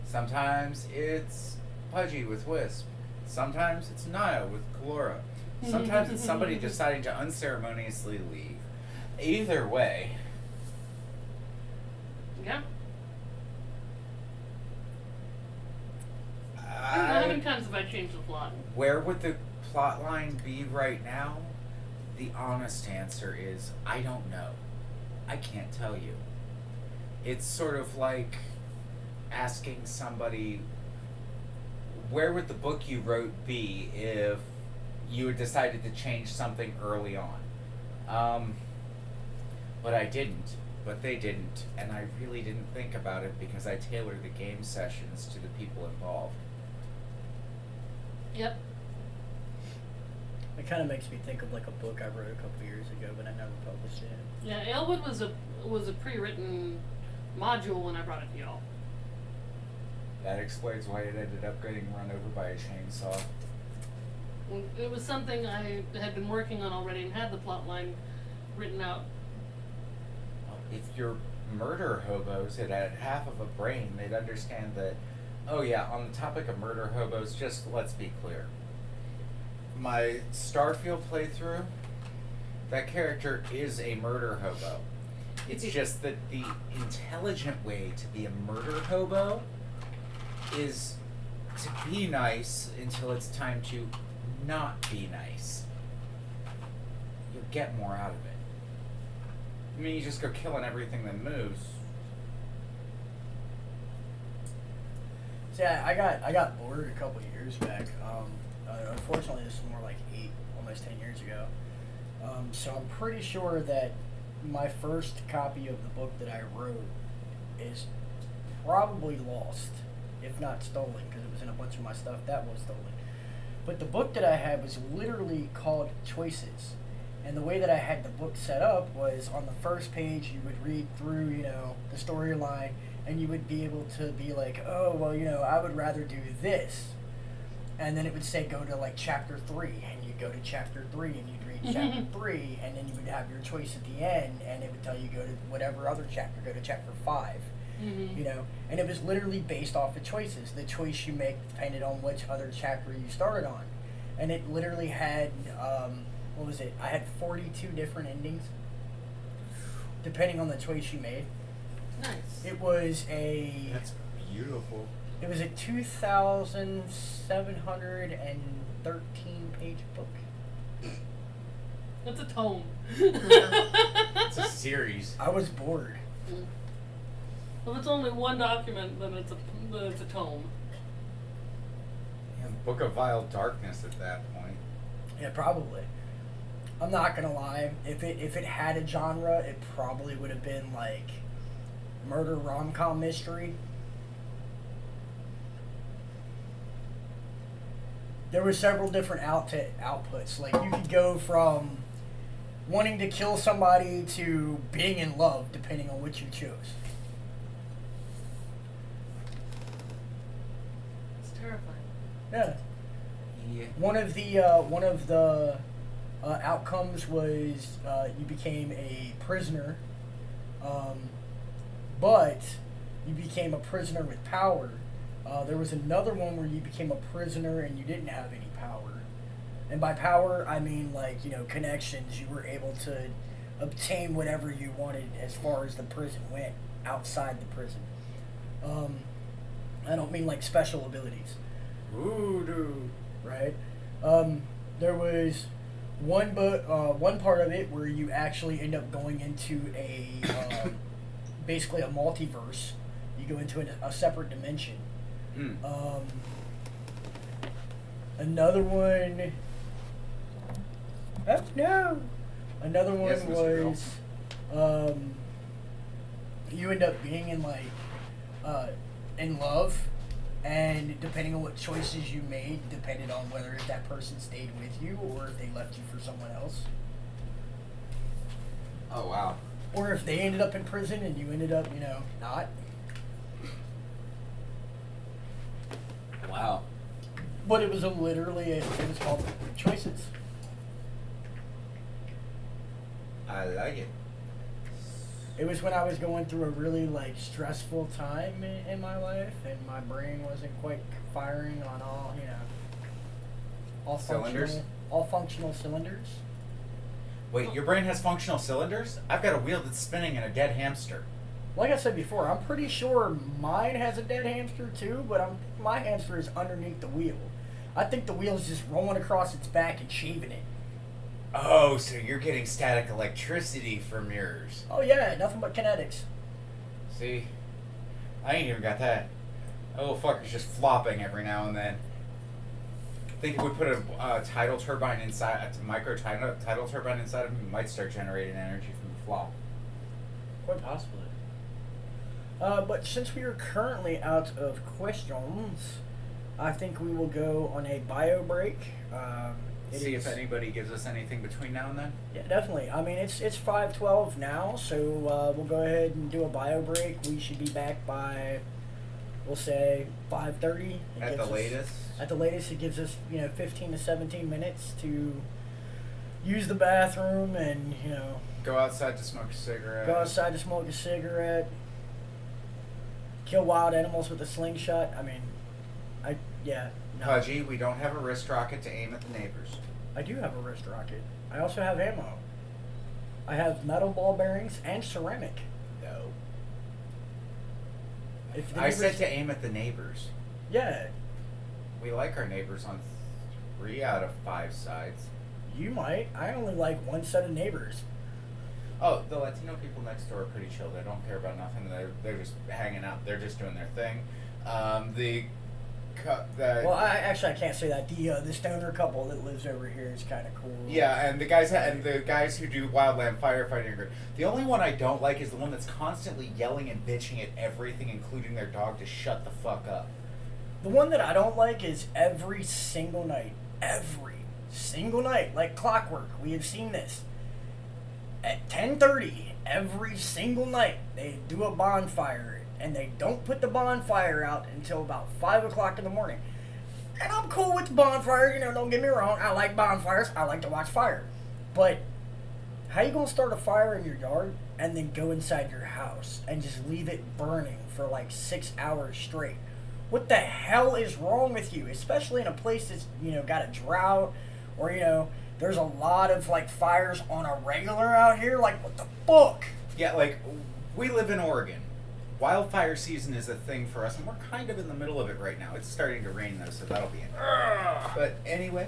Sometimes it's Pudgy with Wisp. Sometimes it's Naya with Kalora. Sometimes it's somebody deciding to unceremoniously leave. Either way. Yeah. I don't know how many times have I changed the plot. Where would the plot line be right now? The honest answer is, I don't know. I can't tell you. It's sort of like asking somebody, where would the book you wrote be if you had decided to change something early on? But I didn't. But they didn't. And I really didn't think about it because I tailored the game sessions to the people involved. Yep. It kind of makes me think of like a book I wrote a couple years ago, but I never published it. Yeah, Aylwood was a pre-written module when I brought it to y'all. That explains why it ended up getting run over by a chainsaw. It was something I had been working on already and had the plot line written out. If you're murder hobos that had half of a brain, they'd understand that, oh yeah, on the topic of murder hobos, just let's be clear. My Starfield playthrough, that character is a murder hobo. It's just that the intelligent way to be a murder hobo is to be nice until it's time to not be nice. You'll get more out of it. I mean, you just go killing everything that moves. See, I got bored a couple years back. Unfortunately, this is more like almost 10 years ago. So I'm pretty sure that my first copy of the book that I wrote is probably lost, if not stolen, because it was in a bunch of my stuff that was stolen. But the book that I had was literally called Choices. And the way that I had the book set up was on the first page you would read through, the storyline, and you would be able to be like, oh, well, I would rather do this. And then it would say go to like chapter 3, and you'd go to chapter 3, and you'd read chapter 3, and then you would have your choice at the end, and it would tell you go to whatever other chapter, go to chapter 5. Mm-hmm. And it was literally based off of choices. The choice you make depended on which other chapter you started on. And it literally had, what was it? I had 42 different endings, depending on the choice you made. Nice. It was That's beautiful. It was a 2,713 page book. It's a tome. It's a series. I was bored. Well, if it's only one document, then it's a tome. Yeah, Book of Vile Darkness at that point. Yeah, probably. I'm not gonna lie. If it had a genre, it probably would have been like murder rom-com mystery. There were several different outputs. Like you could go from wanting to kill somebody to being in love, depending on which you chose. It's terrifying. Yeah. Yeah. One of the outcomes was you became a prisoner, but you became a prisoner with power. There was another one where you became a prisoner and you didn't have any power. And by power, I mean like, connections. You were able to obtain whatever you wanted as far as the prison went, outside the prison. I don't mean like special abilities. Voodoo. Right? There was one part of it where you actually end up going into a basically a multiverse. You go into a separate dimension. Another one. Oh no! Another one Yes, Mr. was you end up being in love, and depending on what choices you made, depended on whether if that person stayed with you or if they left you for someone else, Oh, wow. or if they ended up in prison and you ended up, not. Wow. But it was it was called Choices. I like it. It was when I was going through a really stressful time in my life, and my brain wasn't quite firing on all Cylinders? all functional cylinders. Wait, your brain has functional cylinders? I've got a wheel that's spinning and a dead hamster. Like I said before, I'm pretty sure mine has a dead hamster too, but my hamster is underneath the wheel. I think the wheel's just rolling across its back and shaving it. Oh, so you're getting static electricity from yours. Oh yeah, nothing but kinetics. See? I ain't even got that. That little fucker's just flopping every now and then. I think if we put a tidal turbine inside, a micro tidal turbine inside of him, he might start generating energy from the flop. Quite possibly. But since we are currently out of questions, I think we will go on a bio break. See if anybody gives us anything between now and then. Yeah, definitely. I mean, it's 5:12 now, so we'll go ahead and do a bio break. We should be back by, we'll say, 5:30. At the latest. At the latest, it gives us 15 to 17 minutes to use the bathroom and Go outside to smoke a cigarette. go outside to smoke a cigarette, kill wild animals with a slingshot. I mean, no. Pudgy, we don't have a wrist rocket to aim at the neighbors. I do have a wrist rocket. I also have ammo. I have metal ball bearings and ceramic. No. If the I said neighbors- to aim at the neighbors. Yeah, We like our neighbors on 3 out of 5 sides. you might. I only like one set of neighbors. Oh, the Latino people next door are pretty chill. They don't care about nothing. They're just hanging out. They're just doing their thing. Well, I can't say that. The stoner couple that lives over here is kind of cool. Yeah, and the guys who do wildland firefighting are good. The only one I don't like is the one that's constantly yelling and bitching at everything, including their dog, to shut the fuck up. The one that I don't like is every single night, like clockwork. We have seen this. At 10:30 every single night, they do a bonfire, and they don't put the bonfire out until about 5 o'clock in the morning. And I'm cool with the bonfire, don't get me wrong. I like bonfires. I like to watch fire. But how you gonna start a fire in your yard and then go inside your house and just leave it burning for 6 hours straight? What the hell is wrong with you? Especially in a place that's, got a drought, or, there's a lot of, fires on a regular out here. What the fuck? Yeah, we live in Oregon. Wildfire season is a thing for us, and we're kind of in the middle of it right now. It's starting to rain, though, so that'll be interesting. But anyway,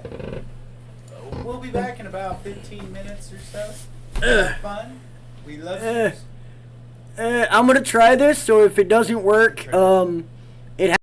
we'll be back in about 15 minutes or so. Have fun. We love you. I'm gonna try this. So if it doesn't work, it.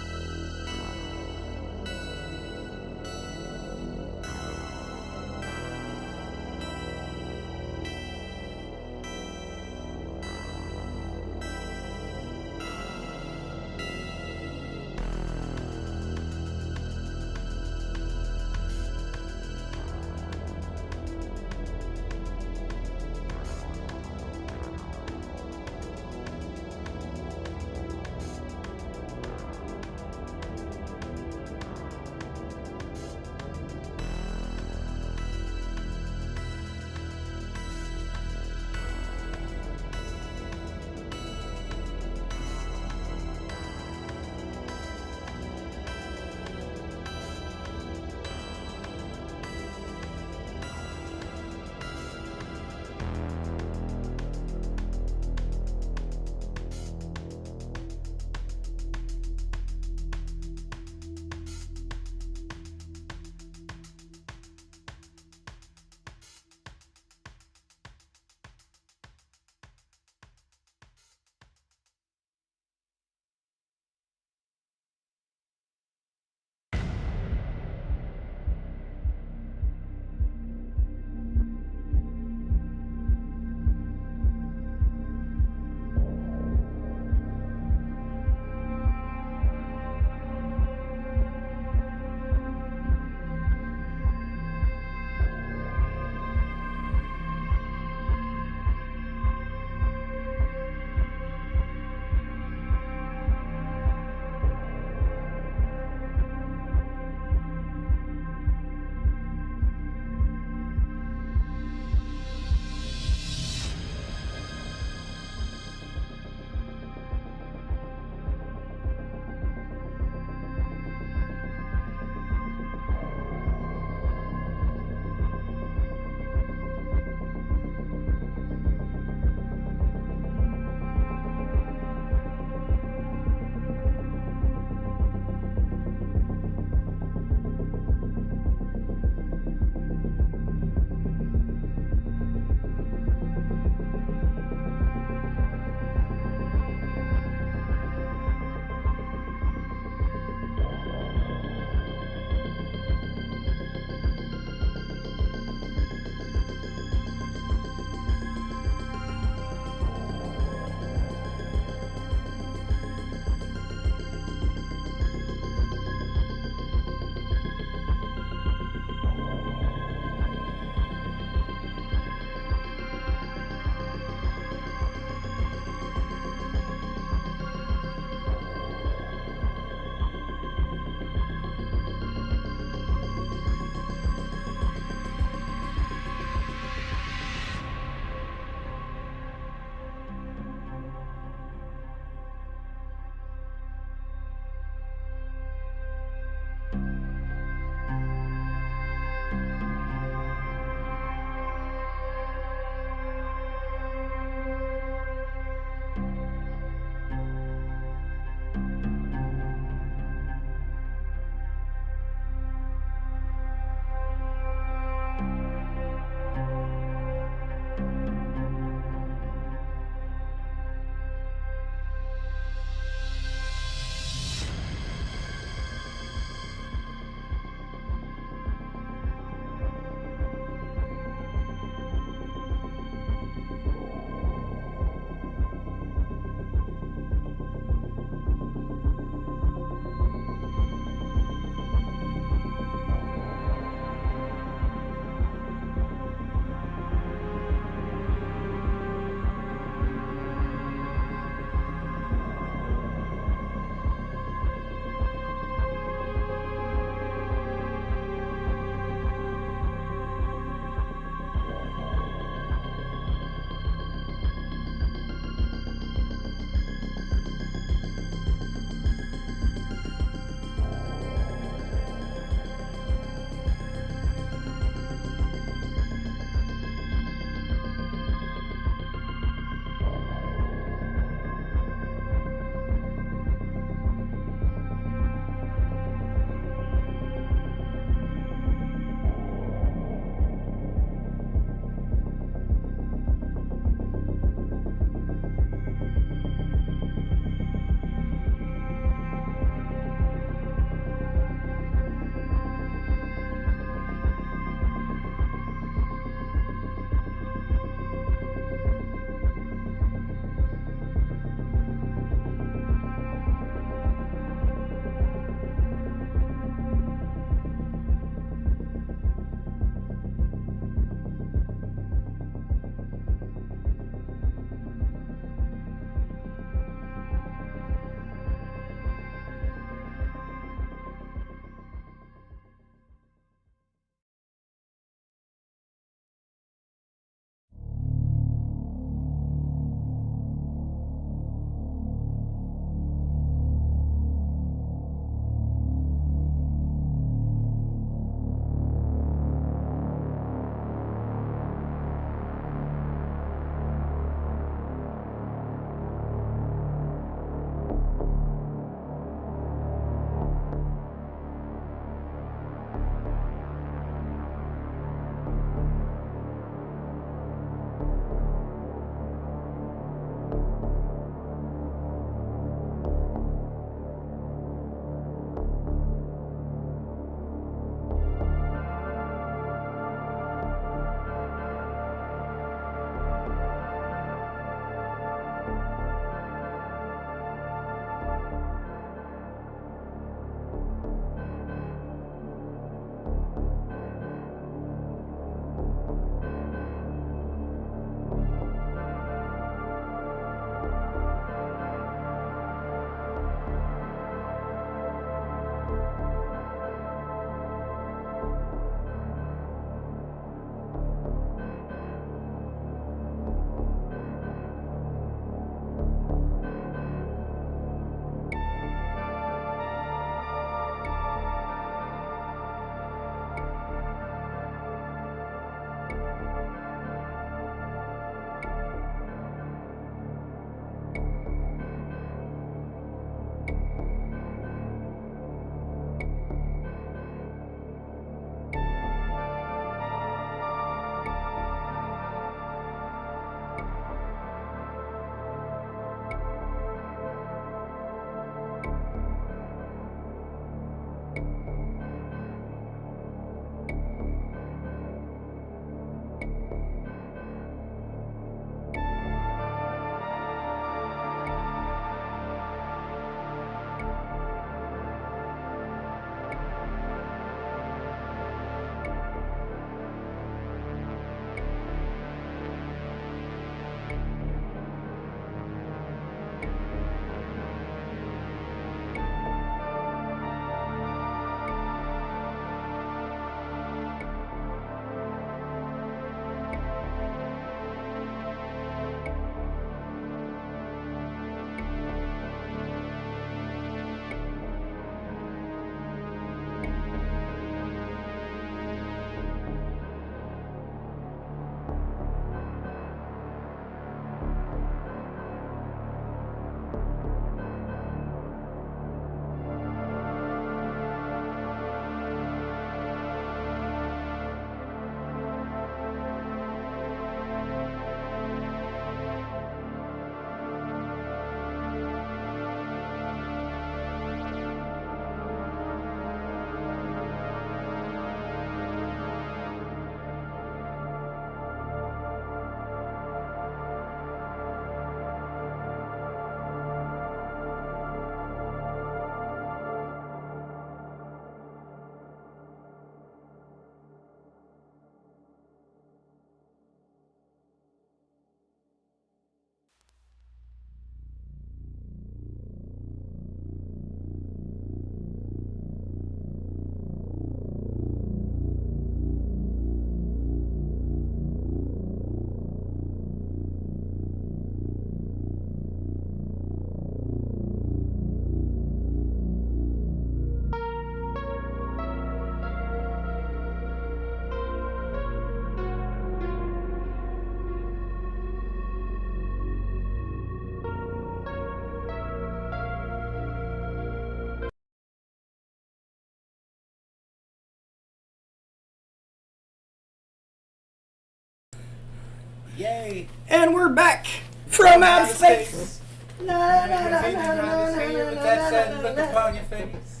Yay! And we're back from outer space. Na, na, na, na, na, na, With na, that said, na, look na, upon your face.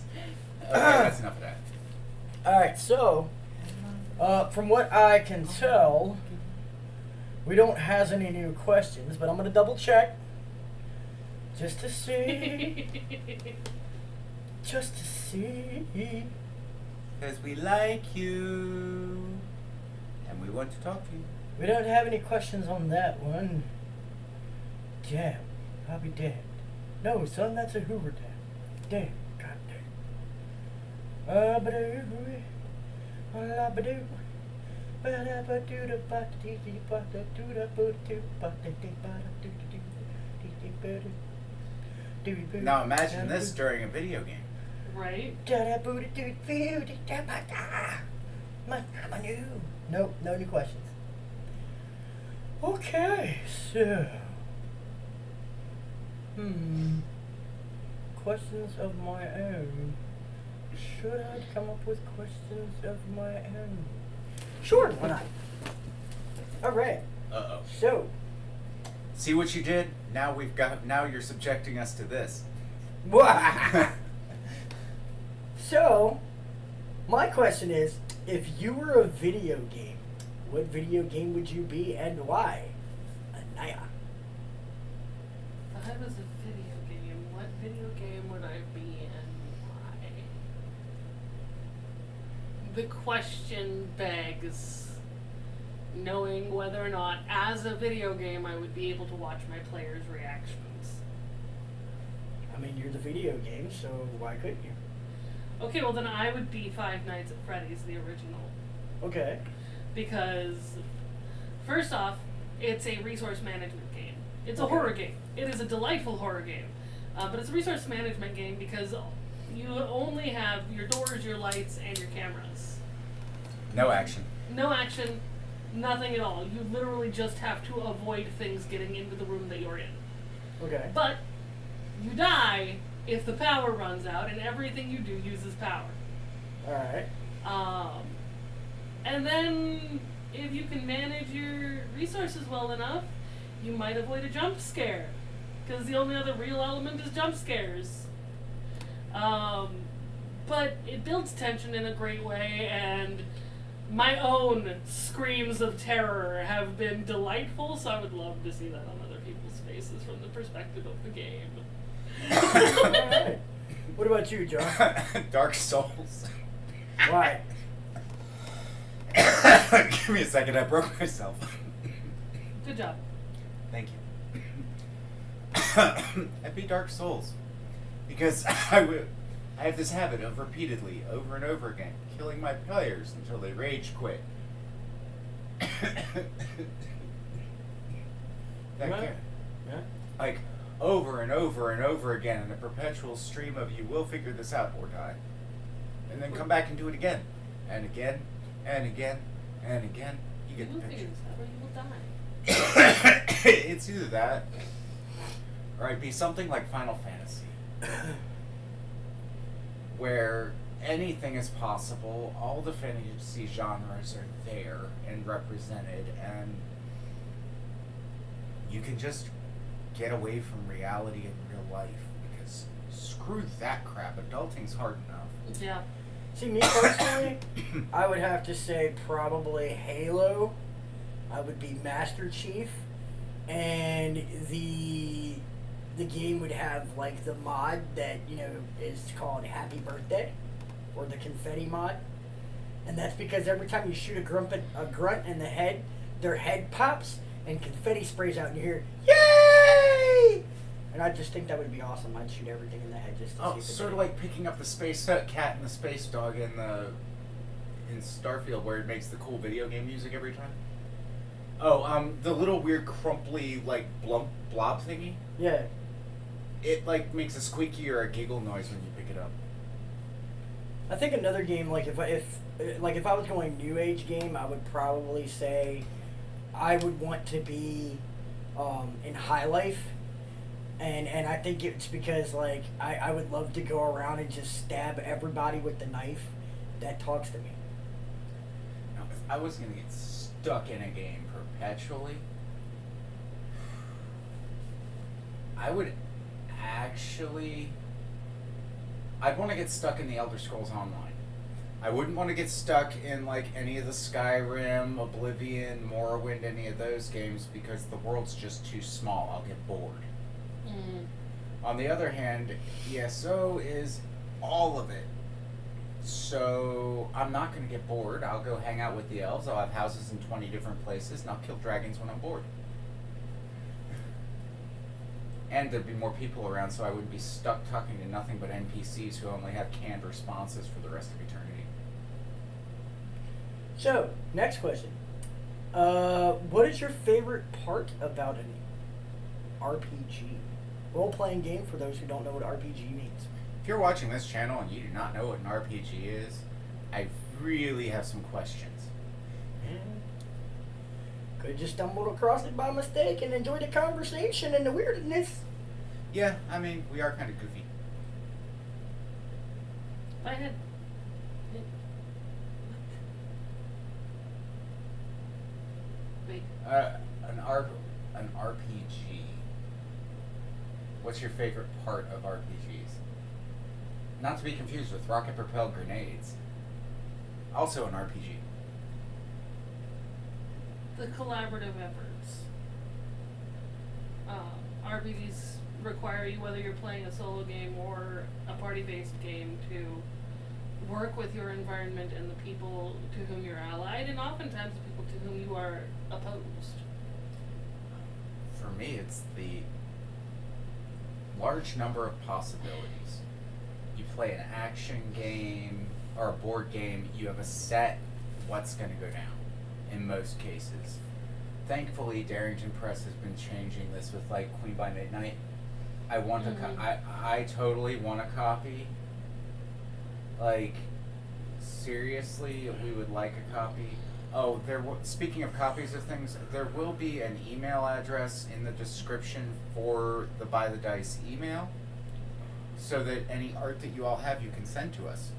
Okay, that's enough of that. Alright, so, from what I can tell, we don't have any new questions, but I'm going to double check. Just to see. Just to see. Because we like you. And we want to talk to you. We don't have any questions on that one. Damn, I'll be damned. No, son, that's a Hoover dam. Damn, god damn. Now imagine this during a video game. Right? Nope, no new questions. Okay, so. Questions of my own. Should I come up with questions of my own? Sure, why not? Alright. Uh-oh. So. See what you did? Now you're subjecting us to this. So, my question is, if you were a video game, what video game would you be and why? Inaya. If I was a video game, what video game would I be and why? The question begs knowing whether or not, as a video game, I would be able to watch my players' reactions. I mean, you're the video game, so why couldn't you? Okay, well then I would be Five Nights at Freddy's, the original. Okay. Because, first off, it's a resource management game. It's a Okay. horror game. It is a delightful horror game. But it's a resource management game because you only have your doors, your lights, and your cameras. No action. No action, nothing at all. You literally just have to avoid things getting into the room that you're in. Okay. But you die if the power runs out, and everything you do uses power. Alright. And then, if you can manage your resources well enough, you might avoid a jump scare. Because the only other real element is jump scares. But it builds tension in a great way, and my own screams of terror have been delightful, so I would love to see that on other people's faces from the perspective of the game. Alright. What about you, John? Dark Souls. Why? Give me a second, I broke myself. Good job. Thank you. I'd be Dark Souls. Because I have this habit of repeatedly, over and over again, killing my players until they rage quit. That Right. can't. Yeah. Like, over and over and over again in a perpetual stream of you will figure this out or die. And then come back and do it again. And again. And again. And again. You get You the will figure picture. this out or you will die. It's either that or I'd be something like Final Fantasy. Where anything is possible, all the fantasy genres are there and represented, and you can just get away from reality in real life, because screw that crap, adulting's hard enough. Yeah. See, me personally, I would have to say probably Halo. I would be Master Chief, and the game would have like the mod that is called Happy Birthday, or the confetti mod, and that's because every time you shoot a grunt in the head, their head pops and confetti sprays out, and you hear "Yay!" And I just think that would be awesome. I'd shoot everything in the head just to see. Oh, if it sort of did. like picking up the space cat and the space dog in Starfield, where it makes the cool video game music every time. Oh, the little weird crumply like blob thingy. Yeah. It like makes a squeaky or a giggle noise when you pick it up. I think another game, like if I was going new age game, I would probably say I would want to be in High Life, and I think it's because like I would love to go around and just stab everybody with the knife that talks to me. Now, if I was gonna get stuck in a game perpetually, I would actually. I'd want to get stuck in the Elder Scrolls Online. I wouldn't want to get stuck in like any of the Skyrim, Oblivion, Morrowind, any of those games because the world's just too small. I'll get bored. On the other hand, ESO is all of it. So I'm not going to get bored. I'll go hang out with the elves. I'll have houses in 20 different places, and I'll kill dragons when I'm bored. And there'd be more people around, so I wouldn't be stuck talking to nothing but NPCs who only have canned responses for the rest of eternity. So, next question. What is your favorite part about an RPG? Role-playing game for those who don't know what RPG means. If you're watching this channel and you do not know what an RPG is, I really have some questions. Could have just stumbled across it by mistake and enjoyed the conversation and the weirdness. Yeah, I mean, we are kind of goofy. I had. Wait. An RPG. What's your favorite part of RPGs? Not to be confused with rocket-propelled grenades. Also an RPG. The collaborative efforts. RPGs require you, whether you're playing a solo game or a party-based game, to work with your environment and the people to whom you're allied, and oftentimes the people to whom you are opposed. For me, it's the large number of possibilities. You play an action game or a board game, you have a set what's going to go down in most cases. Thankfully, Darrington Press has been changing this with like Queen by Midnight. I want I totally want a copy. Like, seriously, we would like a copy. Oh, speaking of copies of things, there will be an email address in the description for the Buy the Dice email, so that any art that you all have, you can send to us.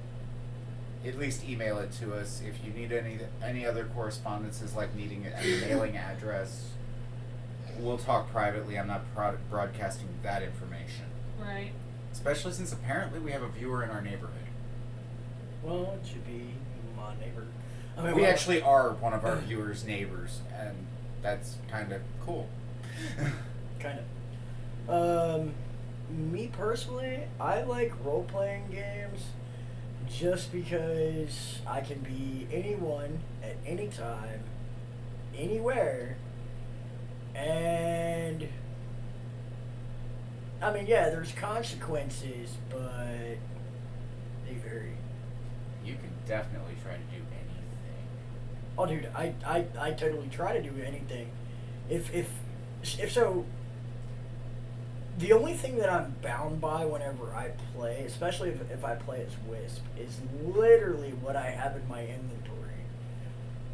At least email it to us. If you need any other correspondences, like needing a mailing address, we'll talk privately. I'm not broadcasting that information. Right. Especially since apparently we have a viewer in our neighborhood. Well, it should be my neighbor. I mean, We actually are one of our viewers' neighbors, and that's kind of cool. Kind of. Me personally, I like role-playing games just because I can be anyone at any time, anywhere, and I mean, yeah, there's consequences, but they vary. You can definitely try to do anything. Oh, dude, I totally try to do anything. If so, the only thing that I'm bound by whenever I play, especially if I play as Wisp, is literally what I have in my inventory.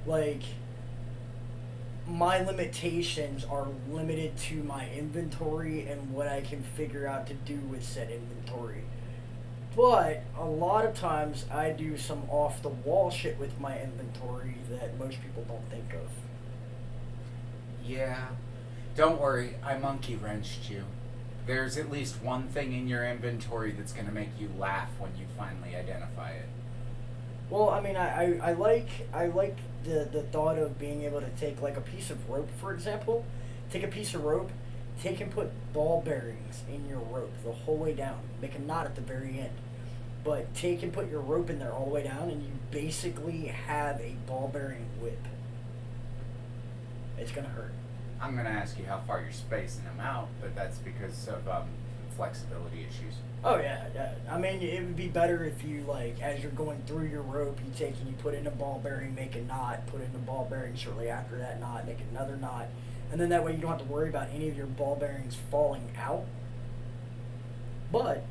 Like, my limitations are limited to my inventory and what I can figure out to do with said inventory. But a lot of times I do some off-the-wall shit with my inventory that most people don't think of. Yeah. Don't worry, I monkey wrenched you. There's at least one thing in your inventory that's going to make you laugh when you finally identify it. Well, I mean, I like the thought of being able to take like a piece of rope, for example. Take a piece of rope, take and put ball bearings in your rope the whole way down. Make a knot at the very end. But take and put your rope in there all the way down, and you basically have a ball bearing whip. It's gonna hurt. I'm going to ask you how far you're spacing them out, but that's because of flexibility issues. Oh yeah, yeah. I mean, it would be better if you, like, as you're going through your rope, you take and you put in a ball bearing, make a knot, put in a ball bearing shortly after that knot, make another knot, and then that way you don't have to worry about any of your ball bearings falling out. But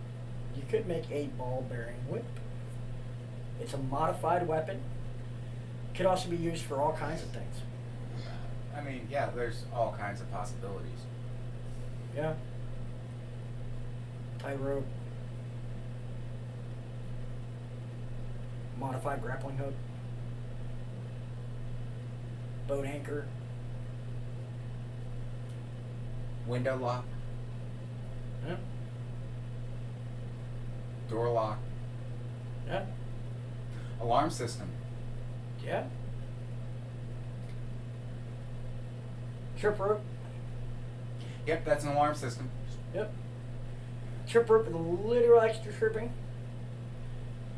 you could make a ball bearing whip. It's a modified weapon. Could also be used for all kinds of things. I mean, yeah, there's all kinds of possibilities. Yeah. Tie rope. Modified grappling hook. Boat anchor. Window lock. Door lock. Yeah. Alarm system. Yeah. Trip rope. Yep, that's an alarm system. Yep. Trip rope with a little extra tripping.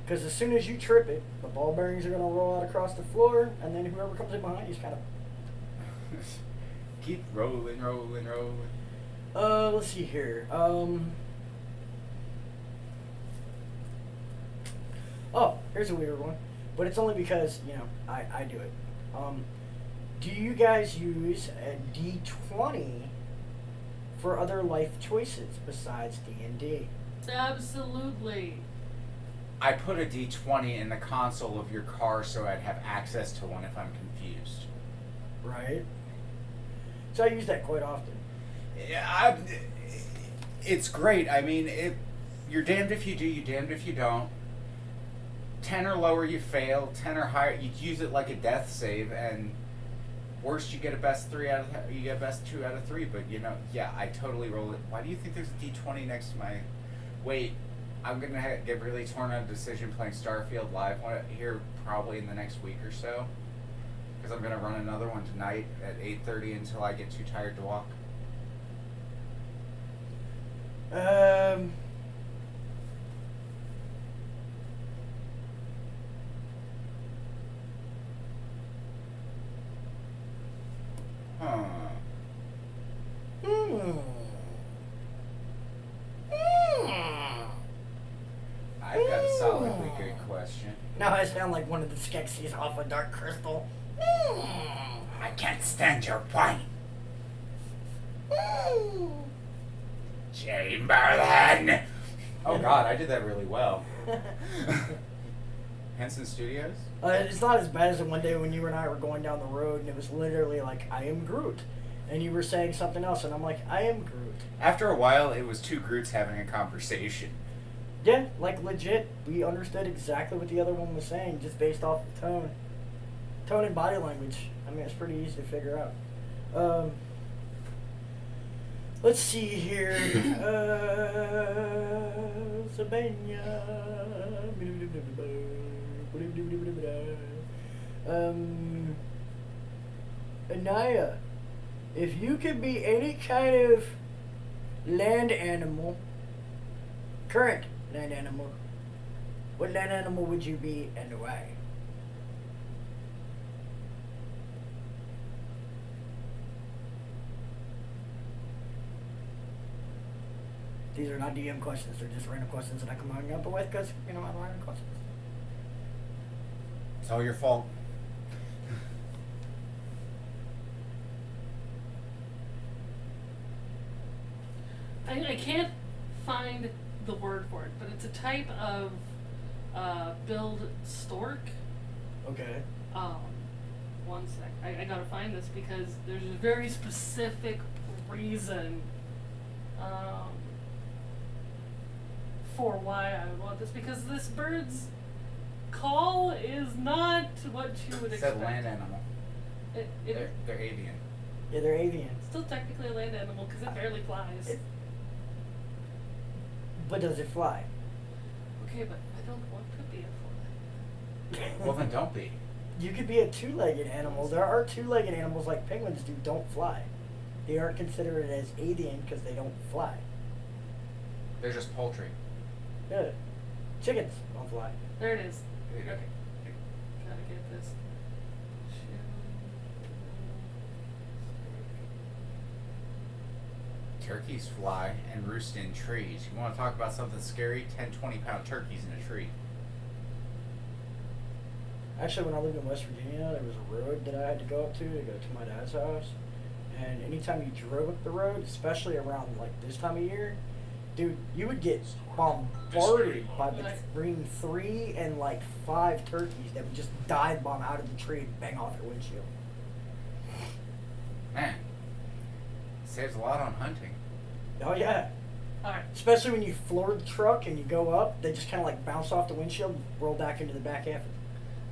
Because as soon as you trip it, the ball bearings are going to roll out across the floor, and then whoever comes in behind you is kind of... Keep rolling. Let's see here. Oh, here's a weird one. But it's only because, I do it. Do you guys use a D20 for other life choices besides D&D? Absolutely. I put a D20 in the console of your car so I'd have access to one if I'm confused. Right? So I use that quite often. Yeah, it's great. I mean, you're damned if you do, you're damned if you don't. 10 or lower, you fail. 10 or higher, you use it like a death save, and worst, you get a best 2 out of 3. But yeah, I totally roll it. Why do you think there's a D20 next to my? Wait, I'm gonna get really torn on a decision playing Starfield live here probably in the next week or so, because I'm gonna run another one tonight at 8:30 until I get too tired to walk. I've got a solidly good question. Now I sound like one of the Skeksis off of Dark Crystal. I can't stand your whine. Chamberlain! Oh god, I did that really well. Henson Studios? It's not as bad as the one day when you and I were going down the road and it was literally like, I am Groot. And you were saying something else and I'm like, I am Groot. After a while, it was two Groots having a conversation. Yeah, like legit. We understood exactly what the other one was saying just based off of tone. Tone and body language. I mean, it's pretty easy to figure out. Let's see here. Sabania. Inaya, if you could be any kind of land animal, current land animal, what land animal would you be and why? These are not DM questions, they're just random questions that I come up with because, I don't have random questions. It's all your fault. I can't find the word for it, but it's a type of billed stork. Okay. One sec. I gotta find this because there's a very specific reason for why I would want this, because this bird's call is not what you would It's expect. a land animal. They're avian. Yeah, they're avian. Still technically a land animal because it barely flies. But does it fly? Okay, but I don't want to be a four-legged. Well, then don't be. You could be a two-legged animal. There are two-legged animals like penguins do don't fly. They aren't considered as avian because they don't fly. They're just poultry. Yeah. Chickens don't fly. There it is. There you go. Okay. Gotta get this. Turkeys fly and roost in trees. You want to talk about something scary? 10, 20-pound turkeys in a tree. Actually, when I lived in West Virginia, there was a road that I had to go up to go to my dad's house. And anytime you drove up the road, especially around like this time of year, dude, you would get bombarded by between 3 and like 5 turkeys that would just dive bomb out of the tree and bang off your windshield. Man, saves a lot on hunting. Oh yeah. Alright. Especially when you floor the truck and you go up, they just kind of like bounce off the windshield and roll back into the back half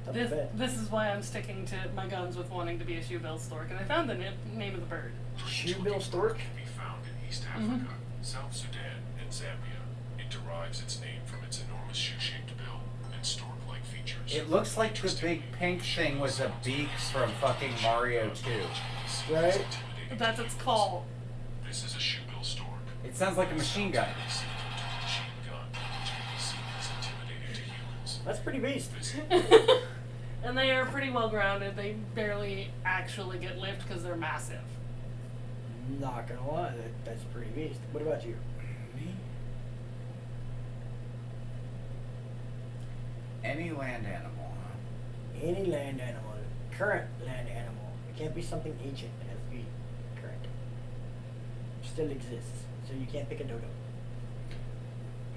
of the bed. This is why I'm sticking to my guns with wanting to be a shoe-billed stork, and I found the name of the bird. Shoe-billed stork? Can be found in East Africa, South Sudan, and Zambia. In derives its name from its enormous shoe-shaped bill and stork-like features. It looks like the big pink thing was a beak from fucking Mario 2. Right? That's its call. This is a shoe-bill stork. It sounds like a machine gun. Machine gun, which can be seen as intimidating to humans. That's pretty beast. And they are pretty well grounded. They barely actually get lift because they're massive. Not gonna lie, that's pretty beast. What about you? Me? Any land animal, huh? Any land animal, current land animal. It can't be something ancient. It has to be current. Still exists, so you can't pick a dodo.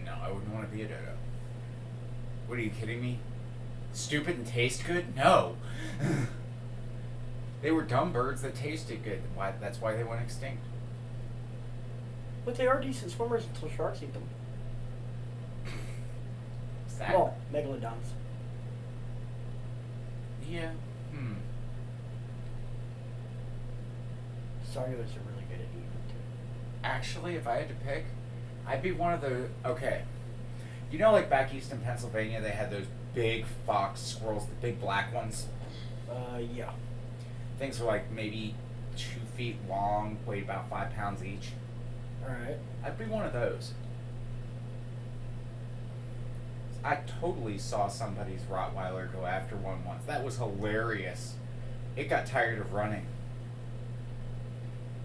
No, I wouldn't want to be a dodo. What are you kidding me? Stupid and taste good? No. They were dumb birds that tasted good. That's why they went extinct. But they are decent swimmers until sharks eat them. Exactly. Well, megalodons. Yeah. Saurians are really good at eating too. Actually, if I had to pick, I'd be one of the... Okay. You know, like back east in Pennsylvania, they had those big fox squirrels, the big black ones? Yeah. Things were like maybe 2 feet long, weighed about 5 pounds each. Alright. I'd be one of those. I totally saw somebody's Rottweiler go after one once. That was hilarious. It got tired of running.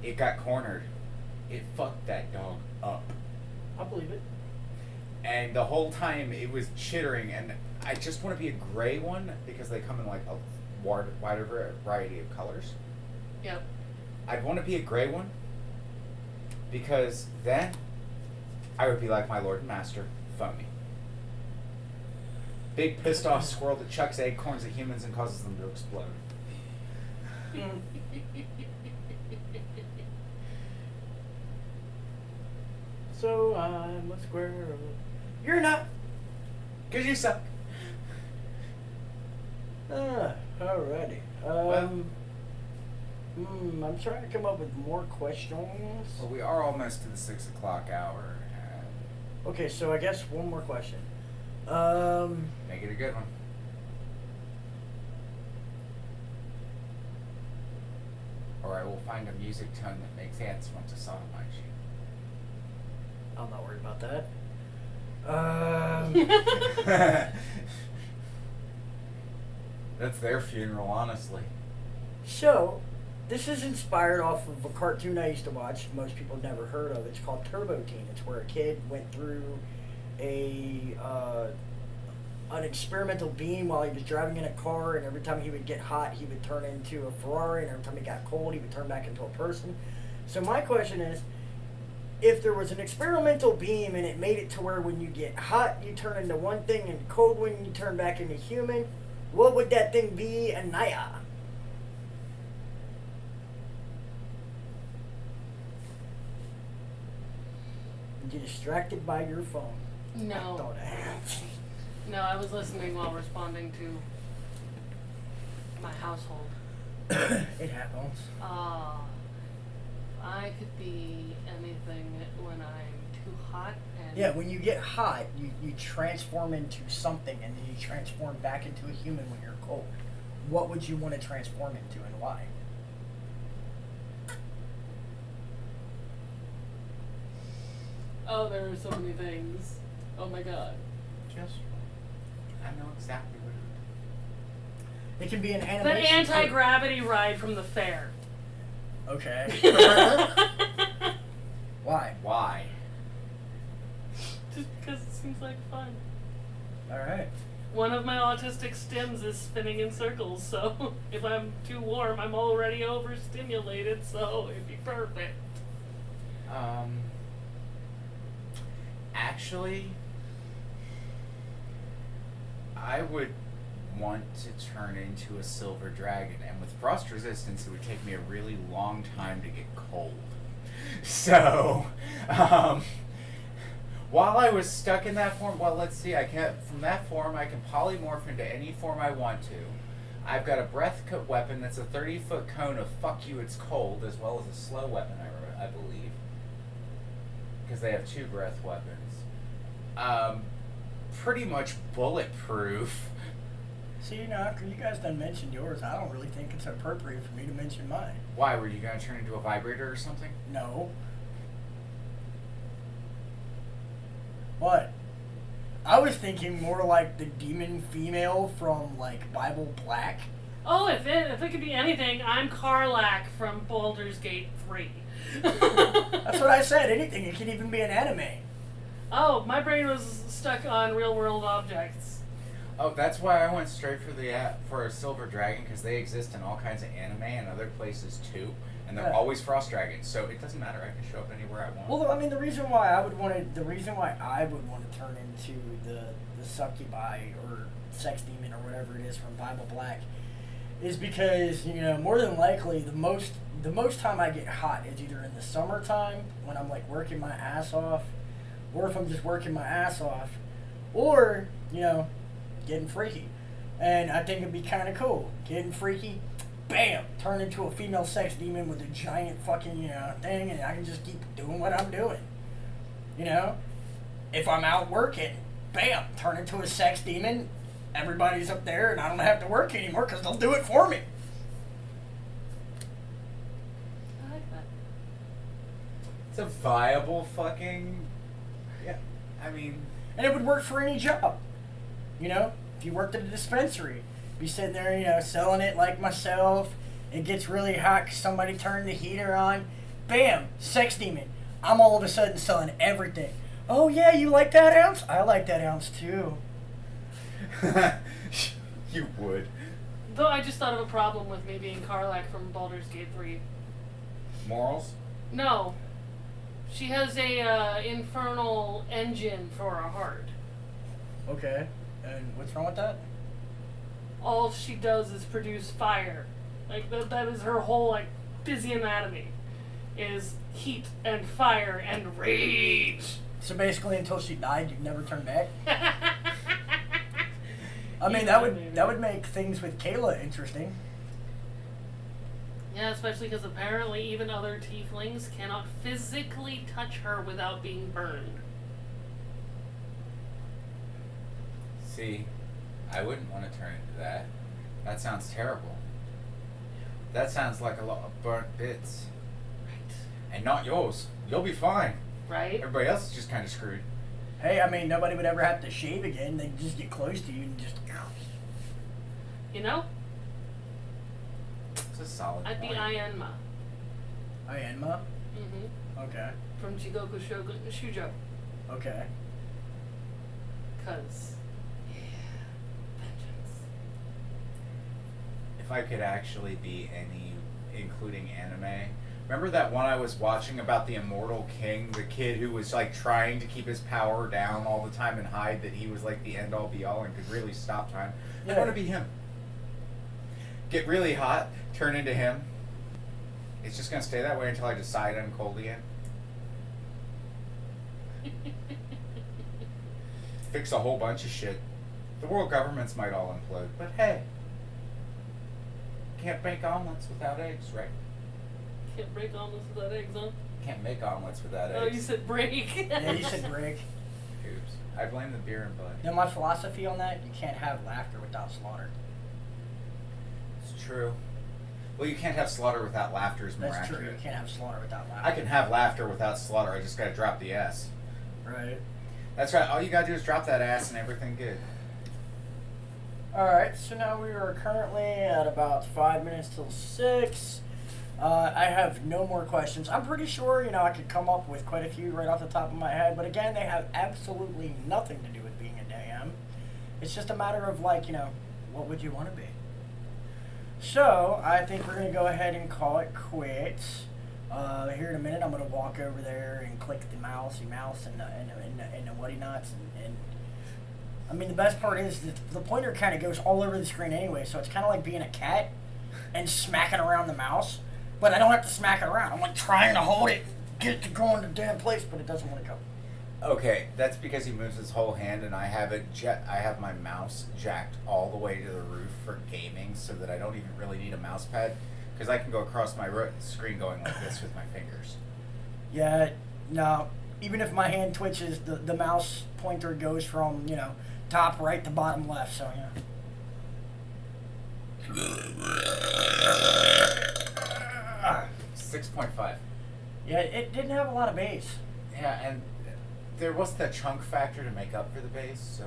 It got cornered. It fucked that dog up. I believe it. And the whole time it was chittering, and I just want to be a gray one because they come in like a wider variety of colors. Yep. I'd want to be a gray one because then I would be like my Lord and Master, Foamy. Big pissed off squirrel that chucks acorns at humans and causes them to explode. So I'm a squirrel. You're not. Cause you suck. Alrighty. I'm trying to come up with more questions. Well, we are almost to the 6 o'clock hour. Okay, so I guess one more question. Make it a good one. Or I will find a music tone that makes ants want to sodomize you. I'm not worried about that. That's their funeral, honestly. So, this is inspired off of a cartoon I used to watch. Most people have never heard of. It's called Turbo Teen. It's where a kid went through an experimental beam while he was driving in a car, and every time he would get hot, he would turn into a Ferrari, and every time he got cold, he would turn back into a person. So my question is, if there was an experimental beam and it made it to where when you get hot, you turn into one thing, and cold when you turn back into human, what would that thing be, Inaya? You're distracted by your phone. No. I thought I had. No, I was listening while responding to my household. It happens. I could be anything when I'm too hot and Yeah, when you get hot, you transform into something, and then you transform back into a human when you're cold. What would you want to transform into, and why? Oh, there are so many things. Oh my god. Just, I know exactly what it It can be an The animation. anti-gravity ride from the fair. Okay. Why? Why? Just because it seems like fun. All right. One of my autistic stims is spinning in circles, so if I'm too warm, I'm already overstimulated, so it'd be perfect. Actually, I would want to turn into a silver dragon, and with frost resistance, it would take me a really long time to get cold. So, while I was stuck in that form, well, let's see, from that form, I can polymorph into any form I want to. I've got a breath weapon that's a 30-foot cone of fuck you, it's cold, as well as a slow weapon, I believe. Because they have 2 breath weapons. pretty much bulletproof. See, now after you guys done mentioned yours, I don't really think it's appropriate for me to mention mine. Why, were you gonna turn into a vibrator or something? No. What? I was thinking more like the demon female from like Bible Black. Oh, if it could be anything, I'm Karlach from Baldur's Gate 3. That's what I said. Anything. It could even be an anime. Oh, my brain was stuck on real world objects. Oh, that's why I went straight for a silver dragon, because they exist in all kinds of anime and other places too, and they're Yeah. always frost dragons. So it doesn't matter. I can show up anywhere I want. Well, I mean, the reason why I would want to turn into the succubi or sex demon or whatever it is from Bible Black is because, you know, more than likely the most time I get hot is either in the summertime when I'm like working my ass off, or if I'm just working my ass off, or, you know, getting freaky. And I think it'd be kind of cool. Getting freaky, bam, turn into a female sex demon with a giant fucking, you know, thing, and I can just keep doing what I'm doing. You know? If I'm out working, bam, turn into a sex demon, everybody's up there, and I don't have to work anymore because they'll do it for me. I like that. It's a viable fucking. Yeah, I mean. And it would work for any job. You know? If you worked at a dispensary, be sitting there, you know, selling it like myself. It gets really hot because somebody turned the heater on. Bam! Sex demon. I'm all of a sudden selling everything. Oh, yeah, you like that ounce? I like that ounce, too. You would. Though I just thought of a problem with me being Karlach from Baldur's Gate 3. Morals? No. She has a infernal engine for a heart. Okay. And what's wrong with that? All she does is produce fire. Like, that is her whole, like, physiognomy. Is heat and fire and rage. So basically, until she died, you'd never turn back? I mean, that would make things with Kayla interesting. Yeah, especially because apparently even other tieflings cannot physically touch her without being burned. See, I wouldn't want to turn into that. That sounds terrible. That sounds like a lot of burnt bits. Right. And not yours. You'll be fine. Right? Everybody else is just kind of screwed. Hey, I mean, nobody would ever have to shave again. They'd just get close to you and just... You know? It's a solid I'd be point. Ayanma. Ayanma? Mm-hmm. Okay. From Jigoku Shujo. Okay. Cause... Yeah. Vengeance. If I could actually be any, including anime. Remember that one I was watching about the Immortal King? The kid who was like trying to keep his power down all the time and hide that he was like the end all be all and could really stop time. I Yeah. want to be him. Get really hot, turn into him. It's just going to stay that way until I decide I'm cold again. Fix a whole bunch of shit. The world governments might all implode, but hey. Can't make omelets without eggs, right? Can't break omelets without eggs, huh? Can't make omelets without Oh, eggs. you said break. Yeah, you said break. Oops. I blame the beer and bud. Now, my philosophy on that, you can't have laughter without slaughter. It's true. Well, you can't have slaughter without laughter is more That's true. accurate. You can't have slaughter without laughter. I can have laughter without slaughter. I just gotta drop the S. Right. That's right. All you gotta do is drop that ass and everything good. Alright, so now we are currently at about 5 minutes till 6. I have no more questions. I'm pretty sure, you know, I could come up with quite a few right off the top of my head, but again, they have absolutely nothing to do with being a DM. It's just a matter of, like, you know, what would you want to be? So, I think we're going to go ahead and call it quits. Here in a minute, I'm going to walk over there and click the mouse and the whatty nots and I mean, the best part is that the pointer kind of goes all over the screen anyway, so it's kind of like being a cat and smacking around the mouse. But I don't have to smack it around. I'm like trying to hold it, get it to go in the damn place, but it doesn't want to go. Okay, that's because he moves his whole hand, and I have my mouse jacked all the way to the roof for gaming, so that I don't even really need a mouse pad, because I can go across my screen going like this with my fingers. Yeah, no, even if my hand twitches, the mouse pointer goes from, top right to bottom left, so, 6.5. Yeah, it didn't have a lot of bass. Yeah, and there was that chunk factor to make up for the bass, so.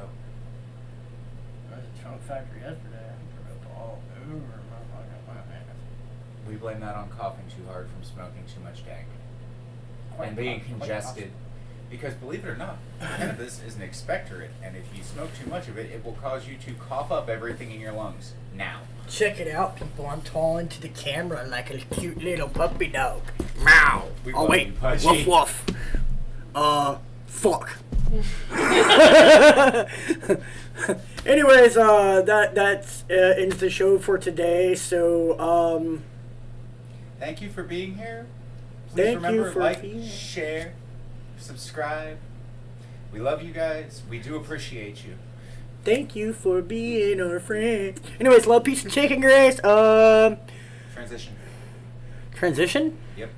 There was a chunk factor yesterday. I threw up all over my fucking ass. We blame that on coughing too hard from smoking too much dank. Quite And being possible. congested. Because believe it or not, cannabis is an expectorant, and if you smoke too much of it, it will cause you to cough up everything in your lungs. Now. Check it out, people. I'm tall into the camera like a cute little puppy dog. Meow. We Oh, love wait. you, Pudgy. Woof, woof. Fuck. Anyways, that's ends the show for today. So, Thank you for being here. Please Thank you remember, for like, being here. share, subscribe. We love you guys. We do appreciate you. thank you for being our friend. Anyways, love, peace, and chicken grace. Transition. Transition? Yep.